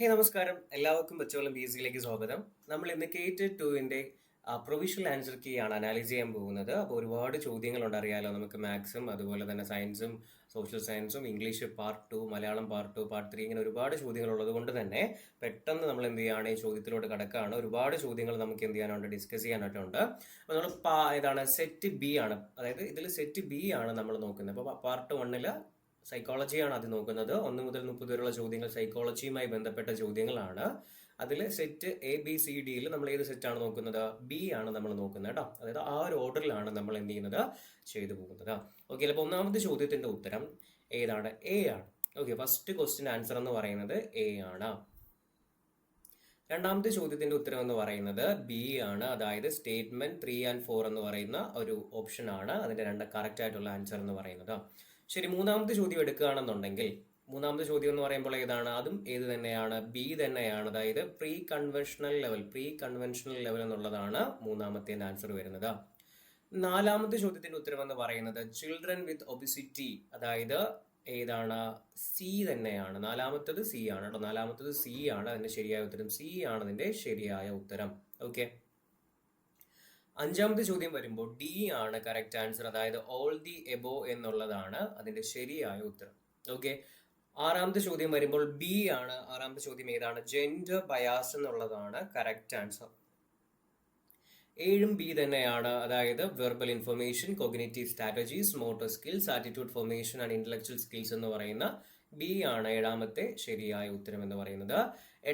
നമസ്കാരം. എല്ലാവർക്കും ബച്ചോളം ബി.എസ്.സിയിലേക്ക് സ്വാഗതം. നമ്മൾ ഇന്ന് K-2 പ്രൊവിഷണൽ ആൻസർ കീ ആണ് അനാലിസ് ചെയ്യാൻ പോകുന്നത്. അപ്പോൾ ഒരുപാട് ചോദ്യങ്ങളുണ്ട്, അറിയാലോ. നമുക്ക് മാത്സും അതുപോലെ തന്നെ സയൻസും സോഷ്യൽ സയൻസും English part 2, Malayalam part 2, part 3 ഇങ്ങനെ ഒരുപാട് ചോദ്യങ്ങൾ ഉള്ളത് കൊണ്ട് തന്നെ പെട്ടെന്ന് നമ്മൾ എന്ത് ചെയ്യുകയാണ്, ഈ ചോദ്യത്തിലോട്ട് കിടക്കുകയാണ്. ഒരുപാട് ചോദ്യങ്ങൾ നമുക്ക് എന്ത് ചെയ്യാനുണ്ട്, ഡിസ്കസ് ചെയ്യാനായിട്ടുണ്ട്. അപ്പോൾ നമ്മൾ സെറ്റ് ബി ആണ്, അതായത് ഇതിൽ സെറ്റ് ബി ആണ് നമ്മൾ നോക്കുന്നത്. അപ്പോൾ പാർട്ട് 1 സൈക്കോളജിയാണ് അത് നോക്കുന്നത്. 1 മുതൽ 30 വരെയുള്ള ചോദ്യങ്ങൾ സൈക്കോളജിയുമായി ബന്ധപ്പെട്ട ചോദ്യങ്ങളാണ്. അതിൽ സെറ്റ് ABCDയിൽ നമ്മൾ ഏത് സെറ്റാണ് നോക്കുന്നത്? ബി ആണ് നമ്മൾ നോക്കുന്നത് കേട്ടോ. അതായത് ആ ഒരു ഓർഡറിലാണ് നമ്മൾ എന്ത് ചെയ്യുന്നത്, ചെയ്തു പോകുന്നത്. ഓക്കെ, അപ്പോൾ ഒന്നാമത്തെ ചോദ്യത്തിന്റെ ഉത്തരം ഏതാണ്? എ ആണ്. ഓക്കെ, ഫസ്റ്റ് ക്വസ്റ്റ്യൻ ആൻസർ എന്ന് പറയുന്നത് എ ആണ്. രണ്ടാമത്തെ ചോദ്യത്തിന്റെ ഉത്തരം എന്ന് പറയുന്നത് ബി ആണ്. അതായത് സ്റ്റേറ്റ്മെന്റ് 3 and 4 എന്ന് പറയുന്ന ഒരു ഓപ്ഷൻ ആണ് അതിന്റെ കറക്റ്റ് ആയിട്ടുള്ള ആൻസർ എന്ന് പറയുന്നത്. ശരി, മൂന്നാമത്തെ ചോദ്യം എടുക്കുകയാണെന്നുണ്ടെങ്കിൽ മൂന്നാമത്തെ ചോദ്യം എന്ന് പറയുമ്പോൾ ഏതാണ്? അതും ഏത് തന്നെയാണ്? ബി തന്നെയാണ്. അതായത് പ്രീ കൺവെൻഷണൽ ലെവൽ എന്നുള്ളതാണ് മൂന്നാമത്തെ ആൻസർ വരുന്നത്. നാലാമത്തെ ചോദ്യത്തിന്റെ ഉത്തരം എന്ന് പറയുന്നത് ചിൽഡ്രൻ വിത്ത് ഒബിസിറ്റി, അതായത് ഏതാണ്? സി തന്നെയാണ്. നാലാമത്തത് സി ആണ് കേട്ടോ. നാലാമത്തത് സി ആണ് അതിന്റെ ശരിയായ ഉത്തരം. സി ആണ് അതിന്റെ ശരിയായ ഉത്തരം. ഓക്കെ, അഞ്ചാമത്തെ ചോദ്യം വരുമ്പോൾ ഡി ആണ് കറക്റ്റ് ആൻസർ. അതായത് ഓൾ ദി എബോ എന്നുള്ളതാണ് അതിന്റെ ശരിയായ ഉത്തരം. ഓക്കെ, ആറാമത്തെ ചോദ്യം വരുമ്പോൾ ബി ആണ്. ആറാമത്തെ ചോദ്യം ഏതാണ്? ജെൻഡർ ബയാസ് എന്നുള്ളതാണ് കറക്റ്റ് ആൻസർ. ഏഴും ബി തന്നെയാണ്. അതായത് verbal information, cognitive strategies, motor skills, attitude formation and intellectual skills എന്ന് പറയുന്ന ബി ആണ് ഏഴാമത്തെ ശരിയായ ഉത്തരം എന്ന് പറയുന്നത്.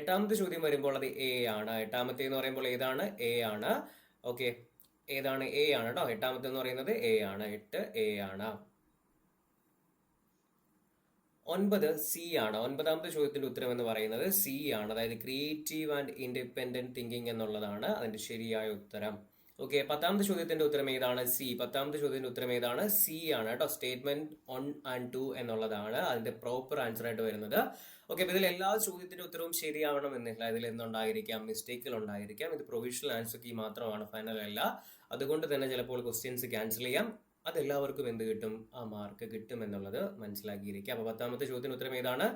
എട്ടാമത്തെ ചോദ്യം വരുമ്പോൾ അത് എ ആണ്. എട്ടാമത്തെ എന്ന് പറയുമ്പോൾ ഏതാണ്? എ ആണ്. ഓക്കെ, ഏതാണ്? എ ആണ് കേട്ടോ. എട്ടാമത്തെ എന്ന് പറയുന്നത് എ ആണ്. 8 എ ആണ്. 9 സി ആണ്. ഒൻപതാമത്തെ ചോദ്യത്തിന്റെ ഉത്തരം എന്ന് പറയുന്നത് സി ആണ്. അതായത് ക്രിയേറ്റീവ് ആൻഡ് ഇൻഡിപെൻഡന്റ് തിങ്കിങ് എന്നുള്ളതാണ് അതിന്റെ ശരിയായ ഉത്തരം. ഓക്കെ, പത്താമത്തെ ചോദ്യത്തിന്റെ ഉത്തരം ഏതാണ്? സി. പത്താമത്തെ ചോദ്യത്തിന്റെ ഉത്തരം ഏതാണ്? സി ആണ് കേട്ടോ. സ്റ്റേറ്റ്മെന്റ് 1 and 2 എന്നുള്ളതാണ് അതിന്റെ പ്രോപ്പർ ആൻസർ ആയിട്ട് വരുന്നത്. ഓക്കെ, അപ്പൊ ഇതിൽ എല്ലാ ചോദ്യത്തിന്റെ ഉത്തരവും ശരിയാവണമെന്നില്ല. ഇതിൽ എന്തുണ്ടായിരിക്കാം? മിസ്റ്റേക്കുകൾ ഉണ്ടായിരിക്കാം. ഇത് പ്രൊവിഷണൽ ആൻസർ കീ മാത്രമാണ്, ഫൈനൽ അല്ല. അതുകൊണ്ട് തന്നെ ചിലപ്പോൾ ക്വസ്റ്റ്യൻസ് ക്യാൻസൽ ചെയ്യാം. അതെല്ലാവർക്കും എന്ത് കിട്ടും? ആ മാർക്ക് കിട്ടും എന്നുള്ളത് മനസ്സിലാക്കിയിരിക്കുക. അപ്പൊ പത്താമത്തെ ചോദ്യത്തിന് ഉത്തരം ഏതാണ്?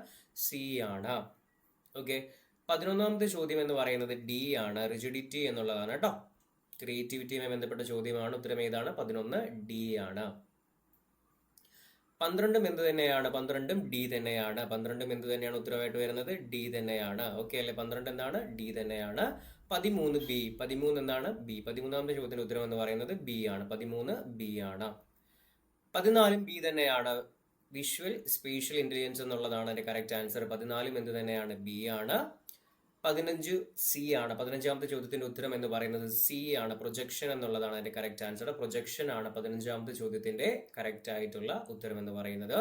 സി ആണ്. ഓക്കെ, 11ാമത്തെ ചോദ്യം എന്ന് പറയുന്നത് ഡി ആണ്. റിജിഡിറ്റി എന്നുള്ളതാണ് കേട്ടോ. ക്രിയേറ്റിവിറ്റിയുമായി ബന്ധപ്പെട്ട ചോദ്യമാണ്. ഉത്തരം ഏതാണ്? 11 ഡി ആണ്. 12 എന്ത് തന്നെയാണ്? 12 ഡി തന്നെയാണ്. 12 എന്ത് തന്നെയാണ് ഉത്തരവായിട്ട് വരുന്നത്? ഡി തന്നെയാണ്. ഓക്കെ അല്ലെ? 12 എന്താണ്? ഡി തന്നെയാണ്. 13 ബി. 13 എന്താണ്? ബി. 13ാമത്തെ ചോദ്യത്തിന്റെ ഉത്തരം എന്ന് പറയുന്നത് ബി ആണ്. 13 ബി ആണ്. 14 ബി തന്നെയാണ്. വിഷ്വൽ സ്പേഷ്യൽ ഇന്റലിജൻസ് എന്നുള്ളതാണ് അതിന്റെ കറക്റ്റ് ആൻസർ. 14 എന്ത് തന്നെയാണ്? ബി ആണ്. 15 സി ആണ്. 15ാമത്തെ ചോദ്യത്തിന്റെ ഉത്തരം എന്ന് പറയുന്നത് സി ആണ്. പ്രൊജക്ഷൻ എന്നുള്ളതാണ് അതിന്റെ കറക്റ്റ് ആൻസർ. പ്രൊജക്ഷൻ ആണ് 15ാമത്തെ ചോദ്യത്തിന്റെ കറക്റ്റ് ആയിട്ടുള്ള ഉത്തരം എന്ന് പറയുന്നത്.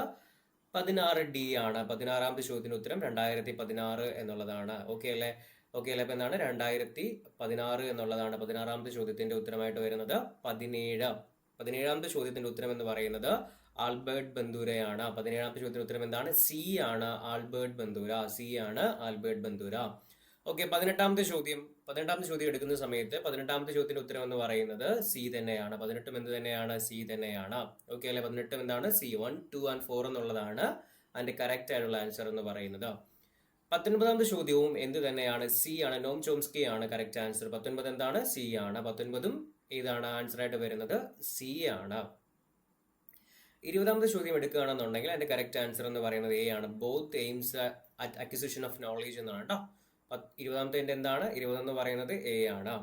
16 ഡി ആണ്. 16ാമത്തെ ചോദ്യത്തിന്റെ ഉത്തരം 2016 എന്നുള്ളതാണ്. ഓക്കെ അല്ലെ? ഓക്കെ അല്ലെ? അപ്പൊ എന്താണ്? 2016 എന്നുള്ളതാണ് 16ാമത്തെ ചോദ്യത്തിന്റെ ഉത്തരമായിട്ട് വരുന്നത്. 17ാമത്തെ ചോദ്യത്തിന്റെ ഉത്തരം എന്ന് പറയുന്നത് ആൽബർട്ട് ബന്ദൂരയാണ്. 17ാമത്തെ ചോദ്യത്തിന്റെ ഉത്തരം എന്താണ്? സി ആണ്. ആൽബർട്ട് ബന്ദൂര. സി ആണ് ആൽബർട്ട് ബന്ദൂര. ഓക്കെ, 18ാമത്തെ ചോദ്യം എടുക്കുന്ന സമയത്ത് 18ാമത്തെ ചോദ്യത്തിന്റെ ഉത്തരം എന്ന് പറയുന്നത് സി തന്നെയാണ്. 18 എന്ത് തന്നെയാണ്? സി തന്നെയാണ്. ഓക്കെ അല്ലെ? 18 എന്താണ്? സി. 1, 2 and 4 എന്നുള്ളതാണ് അതിന്റെ കറക്റ്റ് ആയിട്ടുള്ള ആൻസർ എന്ന് പറയുന്നത്. 19ാമത്തെ ചോദ്യവും എന്ത് തന്നെയാണ്? സി ആണ്. നോം ചോംസ്കി ആണ് കറക്റ്റ് ആൻസർ. 19 എന്താണ്? സി ആണ്. 19ഉം ഏതാണ് ആൻസർ ആയിട്ട് വരുന്നത്? സി ആണ്. 20ാമത്തെ ചോദ്യം എടുക്കുകയാണെന്നുണ്ടെങ്കിൽ അതിന്റെ കറക്റ്റ് ആൻസർ എന്ന് പറയുന്നത് എ ആണ്. Both aims at acquisition of knowledge എന്നാണ് കേട്ടോ. 20ാമത്തെ എന്താണ്? 20 എന്ന് പറയുന്നത് എ ആണ്.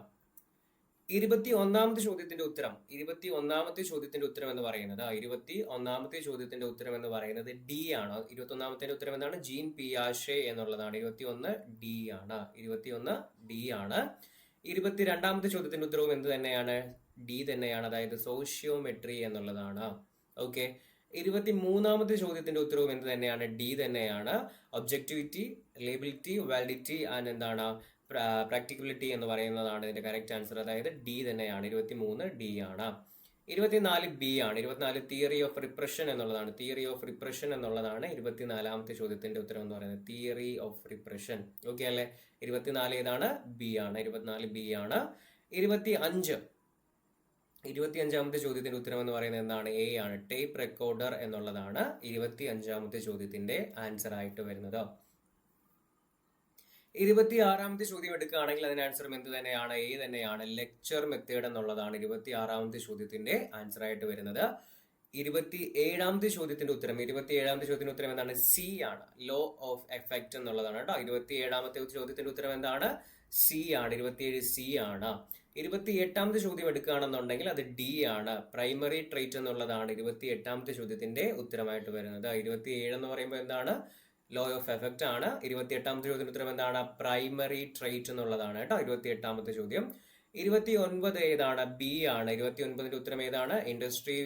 21ാമത്തെ ചോദ്യത്തിന്റെ ഉത്തരം എന്ന് പറയുന്നത് 21ാമത്തെ ചോദ്യത്തിന്റെ ഉത്തരം എന്ന് പറയുന്നത് ഡി ആണ്. 21ാമത്തെ ഉത്തരം എന്താണ്? ജീൻ പിയാഷെ എന്നുള്ളതാണ്. 21 ഡി ആണ്. 21 ഡി ആണ്. 22ാമത്തെ ചോദ്യത്തിന്റെ ഉത്തരവും എന്ത് തന്നെയാണ്? ഡി തന്നെയാണ്. അതായത് സോഷ്യോമെട്രി എന്നുള്ളതാണ്. ഓക്കെ, 23ാമത്തെ ചോദ്യത്തിന്റെ ഉത്തരവും എന്ത് തന്നെയാണ്? ഡി തന്നെയാണ്. ഒബ്ജക്ടിവിറ്റി, ലേബിലിറ്റി, വാലിഡിറ്റി ആൻഡ് എന്താണ്? പ്രാക്ടിക്കബിലിറ്റി എന്ന് പറയുന്നതാണ് ഇതിന്റെ കറക്റ്റ് ആൻസർ. അതായത് ഡി തന്നെയാണ്. 23 ഡി ആണ്. 24 ബി ആണ്. 24 തിയറി ഓഫ് റിപ്രഷൻ എന്നുള്ളതാണ്. തിയറി ഓഫ് റിപ്രഷൻ എന്നുള്ളതാണ് 24ാമത്തെ ചോദ്യത്തിന്റെ ഉത്തരം എന്ന് പറയുന്നത്. Theory of repression. ഓക്കെ അല്ലെ? 24 ഏതാണ്? ബി ആണ്. 24 ബി ആണ്. 25ാമത്തെ ചോദ്യത്തിന്റെ ഉത്തരം എന്ന് പറയുന്നത് എന്താണ്? എ ആണ്. ടേപ്പ് റെക്കോർഡർ എന്നുള്ളതാണ് 25ാമത്തെ ചോദ്യത്തിന്റെ ആൻസർ ആയിട്ട് വരുന്നത്. 26ാമത്തെ ചോദ്യം എടുക്കുകയാണെങ്കിൽ അതിന് ആൻസറും എന്ത് തന്നെയാണ്? എ തന്നെയാണ്. ലെക്ചർ മെത്തേഡ് എന്നുള്ളതാണ് 26ാമത്തെ ചോദ്യത്തിന്റെ ആൻസർ ആയിട്ട് വരുന്നത്. 27ാമത്തെ ചോദ്യത്തിന്റെ ഉത്തരം എന്താണ്? സി ആണ്. ലോ ഓഫ് എഫക്റ്റ് എന്നുള്ളതാണ് കേട്ടോ. 27ാമത്തെ ചോദ്യത്തിന്റെ ഉത്തരം എന്താണ്? സി ആണ്. 27 സി ആണ്. 28ാമത്തെ ചോദ്യം എടുക്കുകയാണെന്നുണ്ടെങ്കിൽ അത് ഡി ആണ്. പ്രൈമറി ട്രേറ്റ് എന്നുള്ളതാണ് 28ാമത്തെ ചോദ്യത്തിന്റെ ഉത്തരമായിട്ട് വരുന്നത്. 27 എന്ന് പറയുമ്പോൾ എന്താണ്? ലോ ഓഫ് എഫക്റ്റ് ആണ്. 28ാമത്തെ ചോദ്യത്തിന് ഉത്തരം എന്താണ്? പ്രൈമറി ട്രേറ്റ് എന്നുള്ളതാണ് കേട്ടോ 28ാമത്തെ ചോദ്യം. 29 ഏതാണ്? ബി ആണ്. 29ന്റെ ഉത്തരം ഏതാണ്? ഇൻഡസ്ട്രി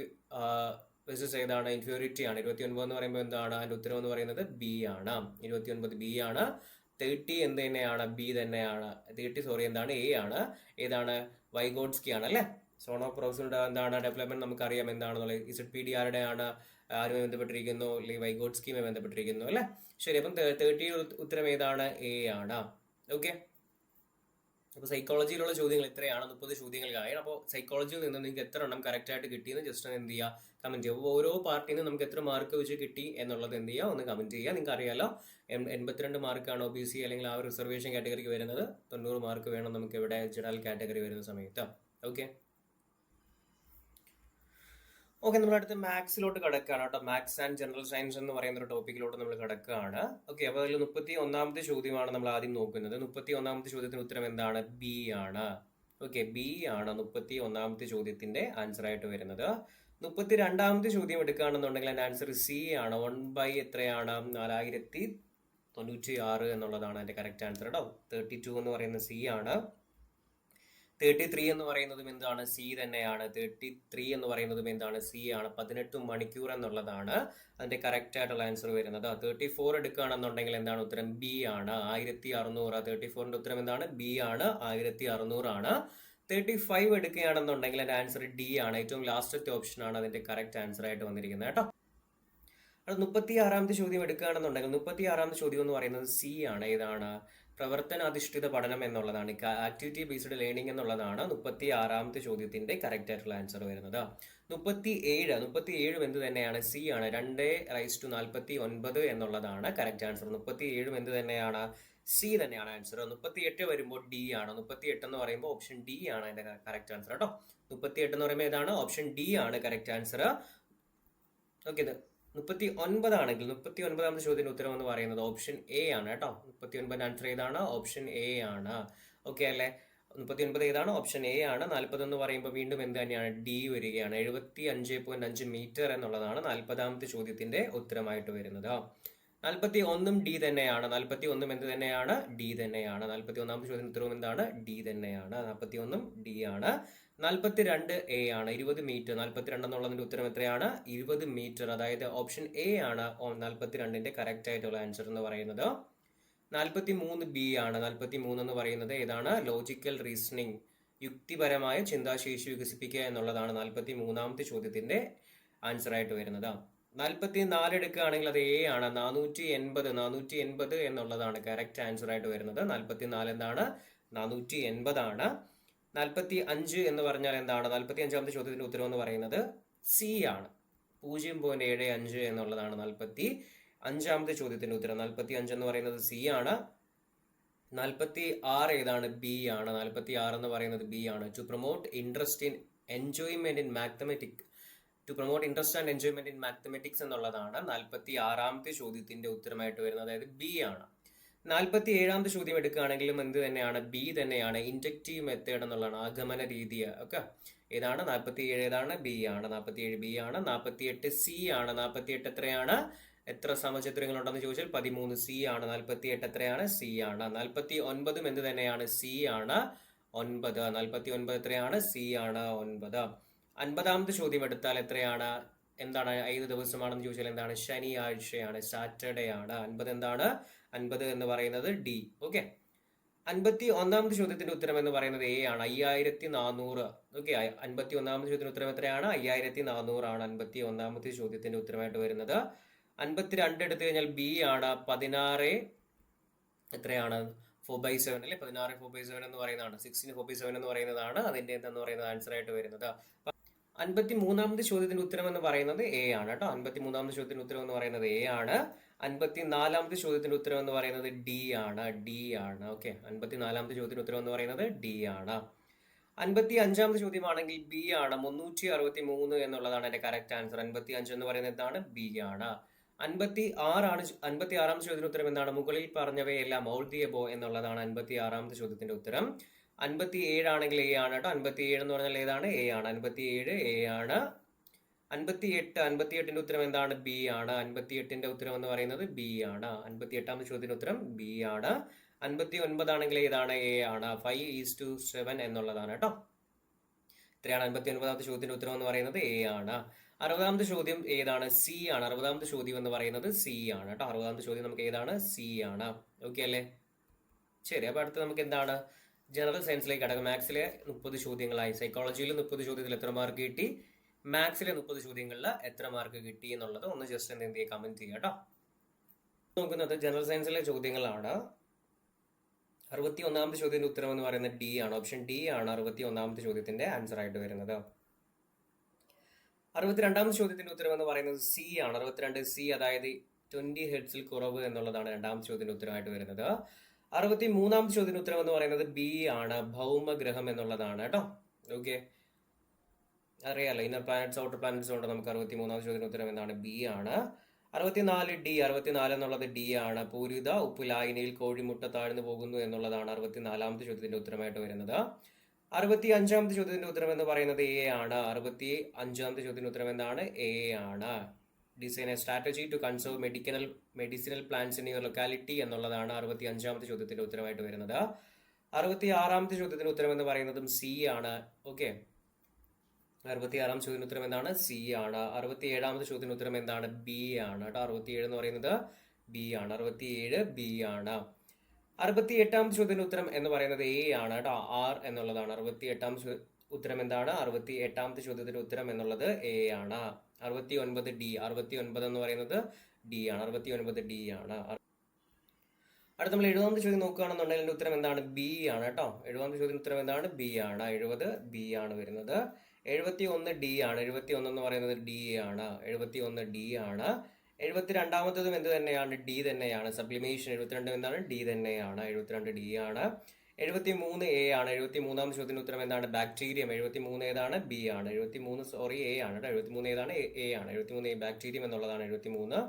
വെസസ് ഏതാണ്? ഇൻഫ്യൂരിറ്റി ആണ്. 29 എന്ന് പറയുമ്പോൾ എന്താണ്? അതിന്റെ ഉത്തരം എന്ന് പറയുന്നത് ബി ആണ്. 29 ബി ആണ്. 30 എന്ത് തന്നെയാണ്? ബി തന്നെയാണ്. 30 എന്താണ്? എ ആണ്. ഏതാണ്? വൈഗോട്സ്കി ആണ് അല്ലെ. സോൺ ഓഫ് പ്രോസിന്റെ എന്താണ് ഡെവലപ്മെന്റ് നമുക്കറിയാം എന്താണെന്നുള്ളത്. ZPD ആരുടെയാണ്? ആരുമായി ബന്ധപ്പെട്ടിരിക്കുന്നു? അല്ലെങ്കിൽ വൈഗോട്സ്കിയുമായി ബന്ധപ്പെട്ടിരിക്കുന്നു അല്ലെ. ശരി, അപ്പം 30 ഉത്തരം ഏതാണ്? എ ആണ്. ഓക്കെ, അപ്പോൾ സൈക്കോളജിയിലുള്ള ചോദ്യങ്ങൾ ഇത്രയാണ്. 30 ചോദ്യങ്ങൾക്കായി. അപ്പോൾ സൈക്കോളജിയിൽ നിന്ന് നിങ്ങൾക്ക് എത്ര എണ്ണം കറക്റ്റ് ആയിട്ട് കിട്ടിയെന്ന് ജസ്റ്റ് എന്ത് ചെയ്യുക? കമന്റ് ചെയ്യുക. അപ്പോൾ ഓരോ പാർട്ടിയിൽ നിന്ന് നമുക്ക് എത്ര മാർക്ക് വെച്ച് കിട്ടി എന്നുള്ളത് എന്ത് ചെയ്യുക? ഒന്ന് കമന്റ് ചെയ്യുക. നിങ്ങൾക്ക് അറിയാലോ 82 മാർക്കാണ് OBC അല്ലെങ്കിൽ ആ റിസർവേഷൻ കാറ്റഗറിക്ക് വരുന്നത്. 90 മാർക്ക് വേണം നമുക്ക് ഇവിടെ ജനറൽ കാറ്റഗറി വരുന്ന സമയത്ത്. ഓക്കെ, നമ്മൾ അടുത്ത് മാത്സിലോട്ട് കിടക്കുകയാണ് കേട്ടോ. മാത്സ് ആൻഡ് ജനറൽ സയൻസ് എന്ന് പറയുന്ന ഒരു ടോപ്പിക്കിലോട്ട് നമ്മൾ കിടക്കുകയാണ്. ഓക്കെ, അപ്പോൾ അതിൽ 31ാമത്തെ ചോദ്യമാണ് നമ്മൾ ആദ്യം നോക്കുന്നത്. 31ാമത്തെ ചോദ്യത്തിന് ഉത്തരം എന്താണ്? ബി ആണ്. ഓക്കെ, ബി ആണ് 31ാമത്തെ ചോദ്യത്തിന്റെ ആൻസർ ആയിട്ട് വരുന്നത്. 32ാമത്തെ ചോദ്യം എടുക്കുകയാണെന്നുണ്ടെങ്കിൽ അതിന്റെ ആൻസർ സി ആണ്. 1/, എത്രയാണ്? 4096 എന്നുള്ളതാണ് അതിന്റെ കറക്റ്റ് ആൻസർ കേട്ടോ. 32 എന്ന് പറയുന്നത് സി ആണ്. 33 എന്ന് പറയുന്നതും എന്താണ്? സി തന്നെയാണ്. 33 എന്ന് പറയുന്നതും എന്താണ്? സി ആണ്. 18 മണിക്കൂർ എന്നുള്ളതാണ് അതിന്റെ കറക്റ്റ് ആയിട്ടുള്ള ആൻസർ വരുന്നത്. 34 എടുക്കുകയാണെന്നുണ്ടെങ്കിൽ എന്താണ് ഉത്തരം? ബി ആണ്. 1600. 34ന്റെ ഉത്തരം എന്താണ്? ബി ആണ്. 1600 ആണ്. 35 എടുക്കുകയാണെന്നുണ്ടെങ്കിൽ അതിന്റെ ആൻസർ ഡി ആണ്. ഏറ്റവും ലാസ്റ്റത്തെ ഓപ്ഷൻ ആണ് അതിന്റെ കറക്റ്റ് ആൻസർ ആയിട്ട് വന്നിരിക്കുന്നത് കേട്ടോ. 36ാമത്തെ ചോദ്യം എടുക്കുകയാണെന്നുണ്ടെങ്കിൽ 36ാമത്തെ ചോദ്യം എന്ന് പറയുന്നത് സി ആണ്. ഏതാണ്? പ്രവർത്തനാധിഷ്ഠിത പഠനം എന്നുള്ളതാണ്. ആക്ടിവിറ്റി ബേസ്ഡ് ലേണിംഗ് എന്നുള്ളതാണ് 36ാമത്തെ ചോദ്യത്തിന്റെ കറക്റ്റ് ആയിട്ടുള്ള ആൻസർ വരുന്നത്. 37 എന്ത് തന്നെയാണ്? സി ആണ്. 2:49 എന്നുള്ളതാണ് കറക്റ്റ് ആൻസർ. 37 എന്ത് തന്നെയാണ്? സി തന്നെയാണ് ആൻസർ. 38 വരുമ്പോൾ ഡി ആണ്. 38 എന്ന് പറയുമ്പോൾ ഓപ്ഷൻ ഡി ആണ് അതിന്റെ കറക്റ്റ് ആൻസർ കേട്ടോ. 38 എന്ന് പറയുമ്പോൾ ഏതാണ്? ഓപ്ഷൻ ഡി ആണ് കറക്റ്റ് ആൻസർ. ഓക്കെ, 39 ആണെങ്കിൽ 39ാമത്തെ ചോദ്യത്തിന്റെ ഉത്തരം എന്ന് പറയുന്നത് ഓപ്ഷൻ എ ആണ് കേട്ടോ. 39 ആൻസർ ഏതാണ്? ഓപ്ഷൻ എ ആണ്. ഓക്കെ അല്ലെ. 39 ഏതാണ്? ഓപ്ഷൻ എ ആണ്. 40 എന്ന് പറയുമ്പോൾ വീണ്ടും എന്ത് തന്നെയാണ്? ഡി വരികയാണ്. 75.5 മീറ്റർ എന്നുള്ളതാണ് 40ാമത്തെ ചോദ്യത്തിന്റെ ഉത്തരമായിട്ട് വരുന്നത്. 41 ഡി തന്നെയാണ്. 41 എന്ത് തന്നെയാണ്? ഡി തന്നെയാണ്. 41ാമത്തെ ചോദ്യത്തിന്റെ ഉത്തരവും എന്താണ്? ഡി തന്നെയാണ്. 41 ഡി ആണ്. 42 എ ആണ്. 20 മീറ്റർ. 42 എന്നുള്ളതിന്റെ ഉത്തരം എത്രയാണ്? 20 മീറ്റർ. അതായത് ഓപ്ഷൻ എ ആണ് 42ന്റെ കറക്റ്റ് ആയിട്ടുള്ള ആൻസർ എന്ന് പറയുന്നത്. 43 ബി ആണ്. 43 എന്ന് പറയുന്നത് ഏതാണ്? ലോജിക്കൽ റീസണിങ്, യുക്തിപരമായ ചിന്താശേഷി വികസിപ്പിക്കുക എന്നുള്ളതാണ് 43ാമത്തെ ചോദ്യത്തിന്റെ ആൻസർ ആയിട്ട് വരുന്നത്. 44 എടുക്കുകയാണെങ്കിൽ അത് എ ആണ്. 480 എന്നുള്ളതാണ് കറക്റ്റ് ആൻസർ ആയിട്ട് വരുന്നത്. 44 എന്താണ്? 480 ആണ്. 45 എന്ന് പറഞ്ഞാൽ എന്താണ്? 45ാമത്തെ ചോദ്യത്തിന്റെ ഉത്തരം എന്ന് പറയുന്നത് സി ആണ്. 0.75 എന്നുള്ളതാണ് 45ാമത്തെ ചോദ്യത്തിന്റെ ഉത്തരം. 45 എന്ന് പറയുന്നത് സി ആണ്. 46 ഏതാണ്? ബി ആണ്. 46 എന്ന് പറയുന്നത് ബി ആണ്. To promote interest and enjoyment in mathematics എന്നുള്ളതാണ് 46ാമത്തെ ചോദ്യത്തിന്റെ ഉത്തരമായിട്ട് വരുന്നത്. അതായത് ബി ആണ്. 47ാമത്തെ ചോദ്യം എടുക്കുകയാണെങ്കിലും എന്ത് തന്നെയാണ്? ബി തന്നെയാണ്. ഇൻഡക്റ്റീവ് മെത്തേഡ് എന്നുള്ളതാണ്, ആഗമന രീതി. ഓക്കെ, ഏതാണ്? 47 ഏതാണ്? ബി ആണ്. 47 ബി ആണ്. 48 സി ആണ്. 48 എത്രയാണ്? എത്ര സമചതുരങ്ങൾ ഉണ്ടെന്ന് ചോദിച്ചാൽ 13 സി ആണ്. 48 എത്രയാണ്? സി ആണ്. 49 എന്ത് തന്നെയാണ്? സി ആണ്. 9. 49 എത്രയാണ്? സി ആണ്. 9. 50ാമത്തെ ചോദ്യം എടുത്താൽ എത്രയാണ്? എന്താണ്? 5 ദിവസമാണെന്ന് ചോദിച്ചാൽ എന്താണ്? ശനിയാഴ്ചയാണ്, സാറ്റർഡേ ആണ്. 50 എന്താണ്? 50 എന്ന് പറയുന്നത് ഡി. ഓക്കെ, 51ാമത്തെ ചോദ്യത്തിന്റെ ഉത്തരം എന്ന് പറയുന്നത് എ ആണ്. 5400. ഓക്കെ, 51ാമത്തെ ചോദ്യത്തിന്റെ ഉത്തരം എത്രയാണ്? 5400 ആണ് 51ാമത്തെ ചോദ്യത്തിന്റെ ഉത്തരമായിട്ട് വരുന്നത്. 52 എടുത്തു കഴിഞ്ഞാൽ ബി ആണ്. 16 എത്രയാണ്? 4/7 അല്ലെ. 16 4/7 എന്ന് പറയുന്നതാണ്. 16 4/7 എന്ന് പറയുന്നതാണ് അതിന്റെ എന്തെന്ന് പറയുന്നത് ആൻസർ ആയിട്ട് വരുന്നത്. 53ാമത്തെ ചോദ്യത്തിന്റെ ഉത്തരം എന്ന് പറയുന്നത് എ ആണ് കേട്ടോ. 53ാമത്തെ ചോദ്യത്തിന്റെ ഉത്തരം എന്ന് പറയുന്നത് എ ആണ്. 54ാമത്തെ ചോദ്യത്തിന്റെ ഉത്തരം എന്ന് പറയുന്നത് ഡി ആണ്. ഡി ആണ്. ഓക്കെ, 54ാമത്തെ ചോദ്യത്തിന്റെ ഉത്തരം എന്ന് പറയുന്നത് ഡി ആണ്. 55ാമത്തെ ചോദ്യമാണെങ്കിൽ ബി ആണ്. 363 എന്നുള്ളതാണ് എന്റെ കറക്റ്റ് ആൻസർ. 55 എന്ന് പറയുന്നത് എന്താണ്? ബി ആണ്. 56ാമത്തെ ചോദ്യത്തിന്റെ ഉത്തരം എന്താണ്? മുകളിൽ പറഞ്ഞവയെല്ലാം ഓൾ ദി എബോ എന്നുള്ളതാണ് 56ാമത്തെ ചോദ്യത്തിന്റെ ഉത്തരം. 57 ആണെങ്കിൽ എ ആണ് കേട്ടോ. 57 എന്ന് പറഞ്ഞാൽ ഏതാണ്? എ ആണ്. 57 എ ആണ്. 58ന്റെ ഉത്തരം എന്താണ്? ബി ആണ്. 58ന്റെ ഉത്തരം എന്ന് പറയുന്നത് ബി ആണ്. 58ാമത്തെ ചോദ്യത്തിന്റെ ഉത്തരം ബി ആണ്. 59 ആണെങ്കിൽ ഏതാണ്? എ ആണ്. 5:7 എന്നുള്ളതാണ് കേട്ടോ. ഇത്രയാണ് 59ാമത്തെ ചോദ്യത്തിന്റെ ഉത്തരം എന്ന് പറയുന്നത് എ ആണ്. 60ാമത്തെ ചോദ്യം ഏതാണ്? സി ആണ്. 60ാമത്തെ ചോദ്യം എന്ന് പറയുന്നത് സി ആണ് കേട്ടോ. 60ാമത്തെ ചോദ്യം നമുക്ക് ഏതാണ്? സി ആണ്. ഓക്കെ അല്ലേ? ശരി, അപ്പൊ അടുത്ത് നമുക്ക് എന്താണ്? ജനറൽ സയൻസിലേക്ക് കടക്കാം. മാത്സിലെ 30 ചോദ്യങ്ങളായി. സൈക്കോളജിയിൽ 30 ചോദ്യത്തിൽ എത്ര മാർക്ക് കിട്ടി? മാത്സിലെ 30 ചോദ്യങ്ങളിൽ എത്ര മാർക്ക് കിട്ടി എന്നുള്ളത് ഒന്ന് ജസ്റ്റ് എന്ത് ചെയ്യുക? കമന്റ് ചെയ്യുക കേട്ടോ. നോക്കുന്നത് ജനറൽ സയൻസിലെ ചോദ്യങ്ങളാണ്. 61ാമത്തെ ചോദ്യത്തിന്റെ ഉത്തരം എന്ന് പറയുന്നത് ഡി ആണ്. ഓപ്ഷൻ ഡി ആണ് 61ാമത്തെ ചോദ്യത്തിന്റെ ആൻസർ ആയിട്ട് വരുന്നത്. 62ാമത്തെ ചോദ്യത്തിന്റെ ഉത്തരം എന്ന് പറയുന്നത് സി ആണ്. 62 സി, അതായത് 20 ഹെർട്സിൽ കുറവ് എന്നുള്ളതാണ് രണ്ടാമത്തെ ചോദ്യത്തിന്റെ ഉത്തരമായിട്ട് വരുന്നത്. 63ാമത്തെ ചോദ്യത്തിന്റെ ഉത്തരം എന്ന് പറയുന്നത് ബി ആണ്. ഭൗമഗ്രഹം എന്നുള്ളതാണ് കേട്ടോ. ഓക്കെ, അറിയാലോ, ഇന്നർ പ്ലാനറ്റ്സ് ഔട്ടർ പ്ലാനറ്റ്സ് കൊണ്ട് നമുക്ക് 63ാമത്തെ ചോദ്യത്തിന് ഉത്തരം എന്താണ്? ബി ആണ്. 64 ഡി. 64 എന്നുള്ളത് ഡി ആണ്. പൂരിത ഉപ്പ് ലായനിയിൽ കോഴിമുട്ട താഴ്ന്നു പോകുന്നു എന്നുള്ളതാണ് 64ാമത്തെ ചോദ്യത്തിന്റെ ഉത്തരമായിട്ട് വരുന്നത്. 65ാമത്തെ ചോദ്യത്തിന്റെ ഉത്തരം എന്ന് പറയുന്നത് എ ആണ്. 65ാമത്തെ ചോദ്യത്തിന്റെ ഉത്തരം എന്താണ്? എ ആണ്. Design a strategy to conserve medicinal plants in your locality എന്നുള്ളതാണ് 65ാമത്തെ ചോദ്യത്തിന്റെ ഉത്തരമായിട്ട് വരുന്നത്. 66ാമത്തെ ചോദ്യത്തിന്റെ ഉത്തരം എന്ന് പറയുന്നതും സി ആണ്. ഓക്കെ, 66ാം ചോദ്യത്തിന് ഉത്തരം എന്താണ്? സി ആണ്. 67ാമത്തെ ചോദ്യത്തിന് ഉത്തരം എന്താണ്? ബി ആണ് കേട്ടോ. 67 എന്ന് പറയുന്നത് ബി ആണ്. 67 ബി ആണ്. 68ാമത്തെ ചോദ്യത്തിന് ഉത്തരം എന്ന് പറയുന്നത് എ ആണ് കേട്ടോ. ആർ എന്നുള്ളതാണ്. 68ാമത്തെ ഉത്തരം എന്താണ്? 68ാമത്തെ ചോദ്യത്തിന്റെ ഉത്തരം എന്നുള്ളത് എ ആണ്. 69 ഡി. 69 എന്ന് പറയുന്നത് ഡി ആണ്. 69 ഡി ആണ്. അടുത്ത നമ്മൾ 70ാമത്തെ ചോദ്യം നോക്കുകയാണെന്നുണ്ടെങ്കിൽ അതിന്റെ ഉത്തരം എന്താണ്? ബി ആണ് കേട്ടോ. 70ാമത്തെ ചോദ്യത്തിന് ഉത്തരം എന്താണ്? ബി ആണ്. 70 ബി ആണ് വരുന്നത്. 71 ഡി ആണ്. 71 എന്ന് പറയുന്നത് ഡി ആണ്. 71 ഡി ആണ്. 72ാമത്തതും എന്ത് തന്നെയാണ്? ഡി തന്നെയാണ്. സബ്ലിമേഷൻ 72 എന്താണ്? ഡി തന്നെയാണ്. 72 ഡി ആണ്. 73 എ ആണ്. 73ാം ചോദ്യത്തിന് ഉത്തരം എന്താണ്? ബാക്ടീരിയം. 73 ഏതാണ്? ബി ആണ്. 73 എ ആണ് കേട്ടോ. 73 ഏതാണ്? എ ആണ്. 73 ബാക്ടീരിയം എന്നുള്ളതാണ് 73.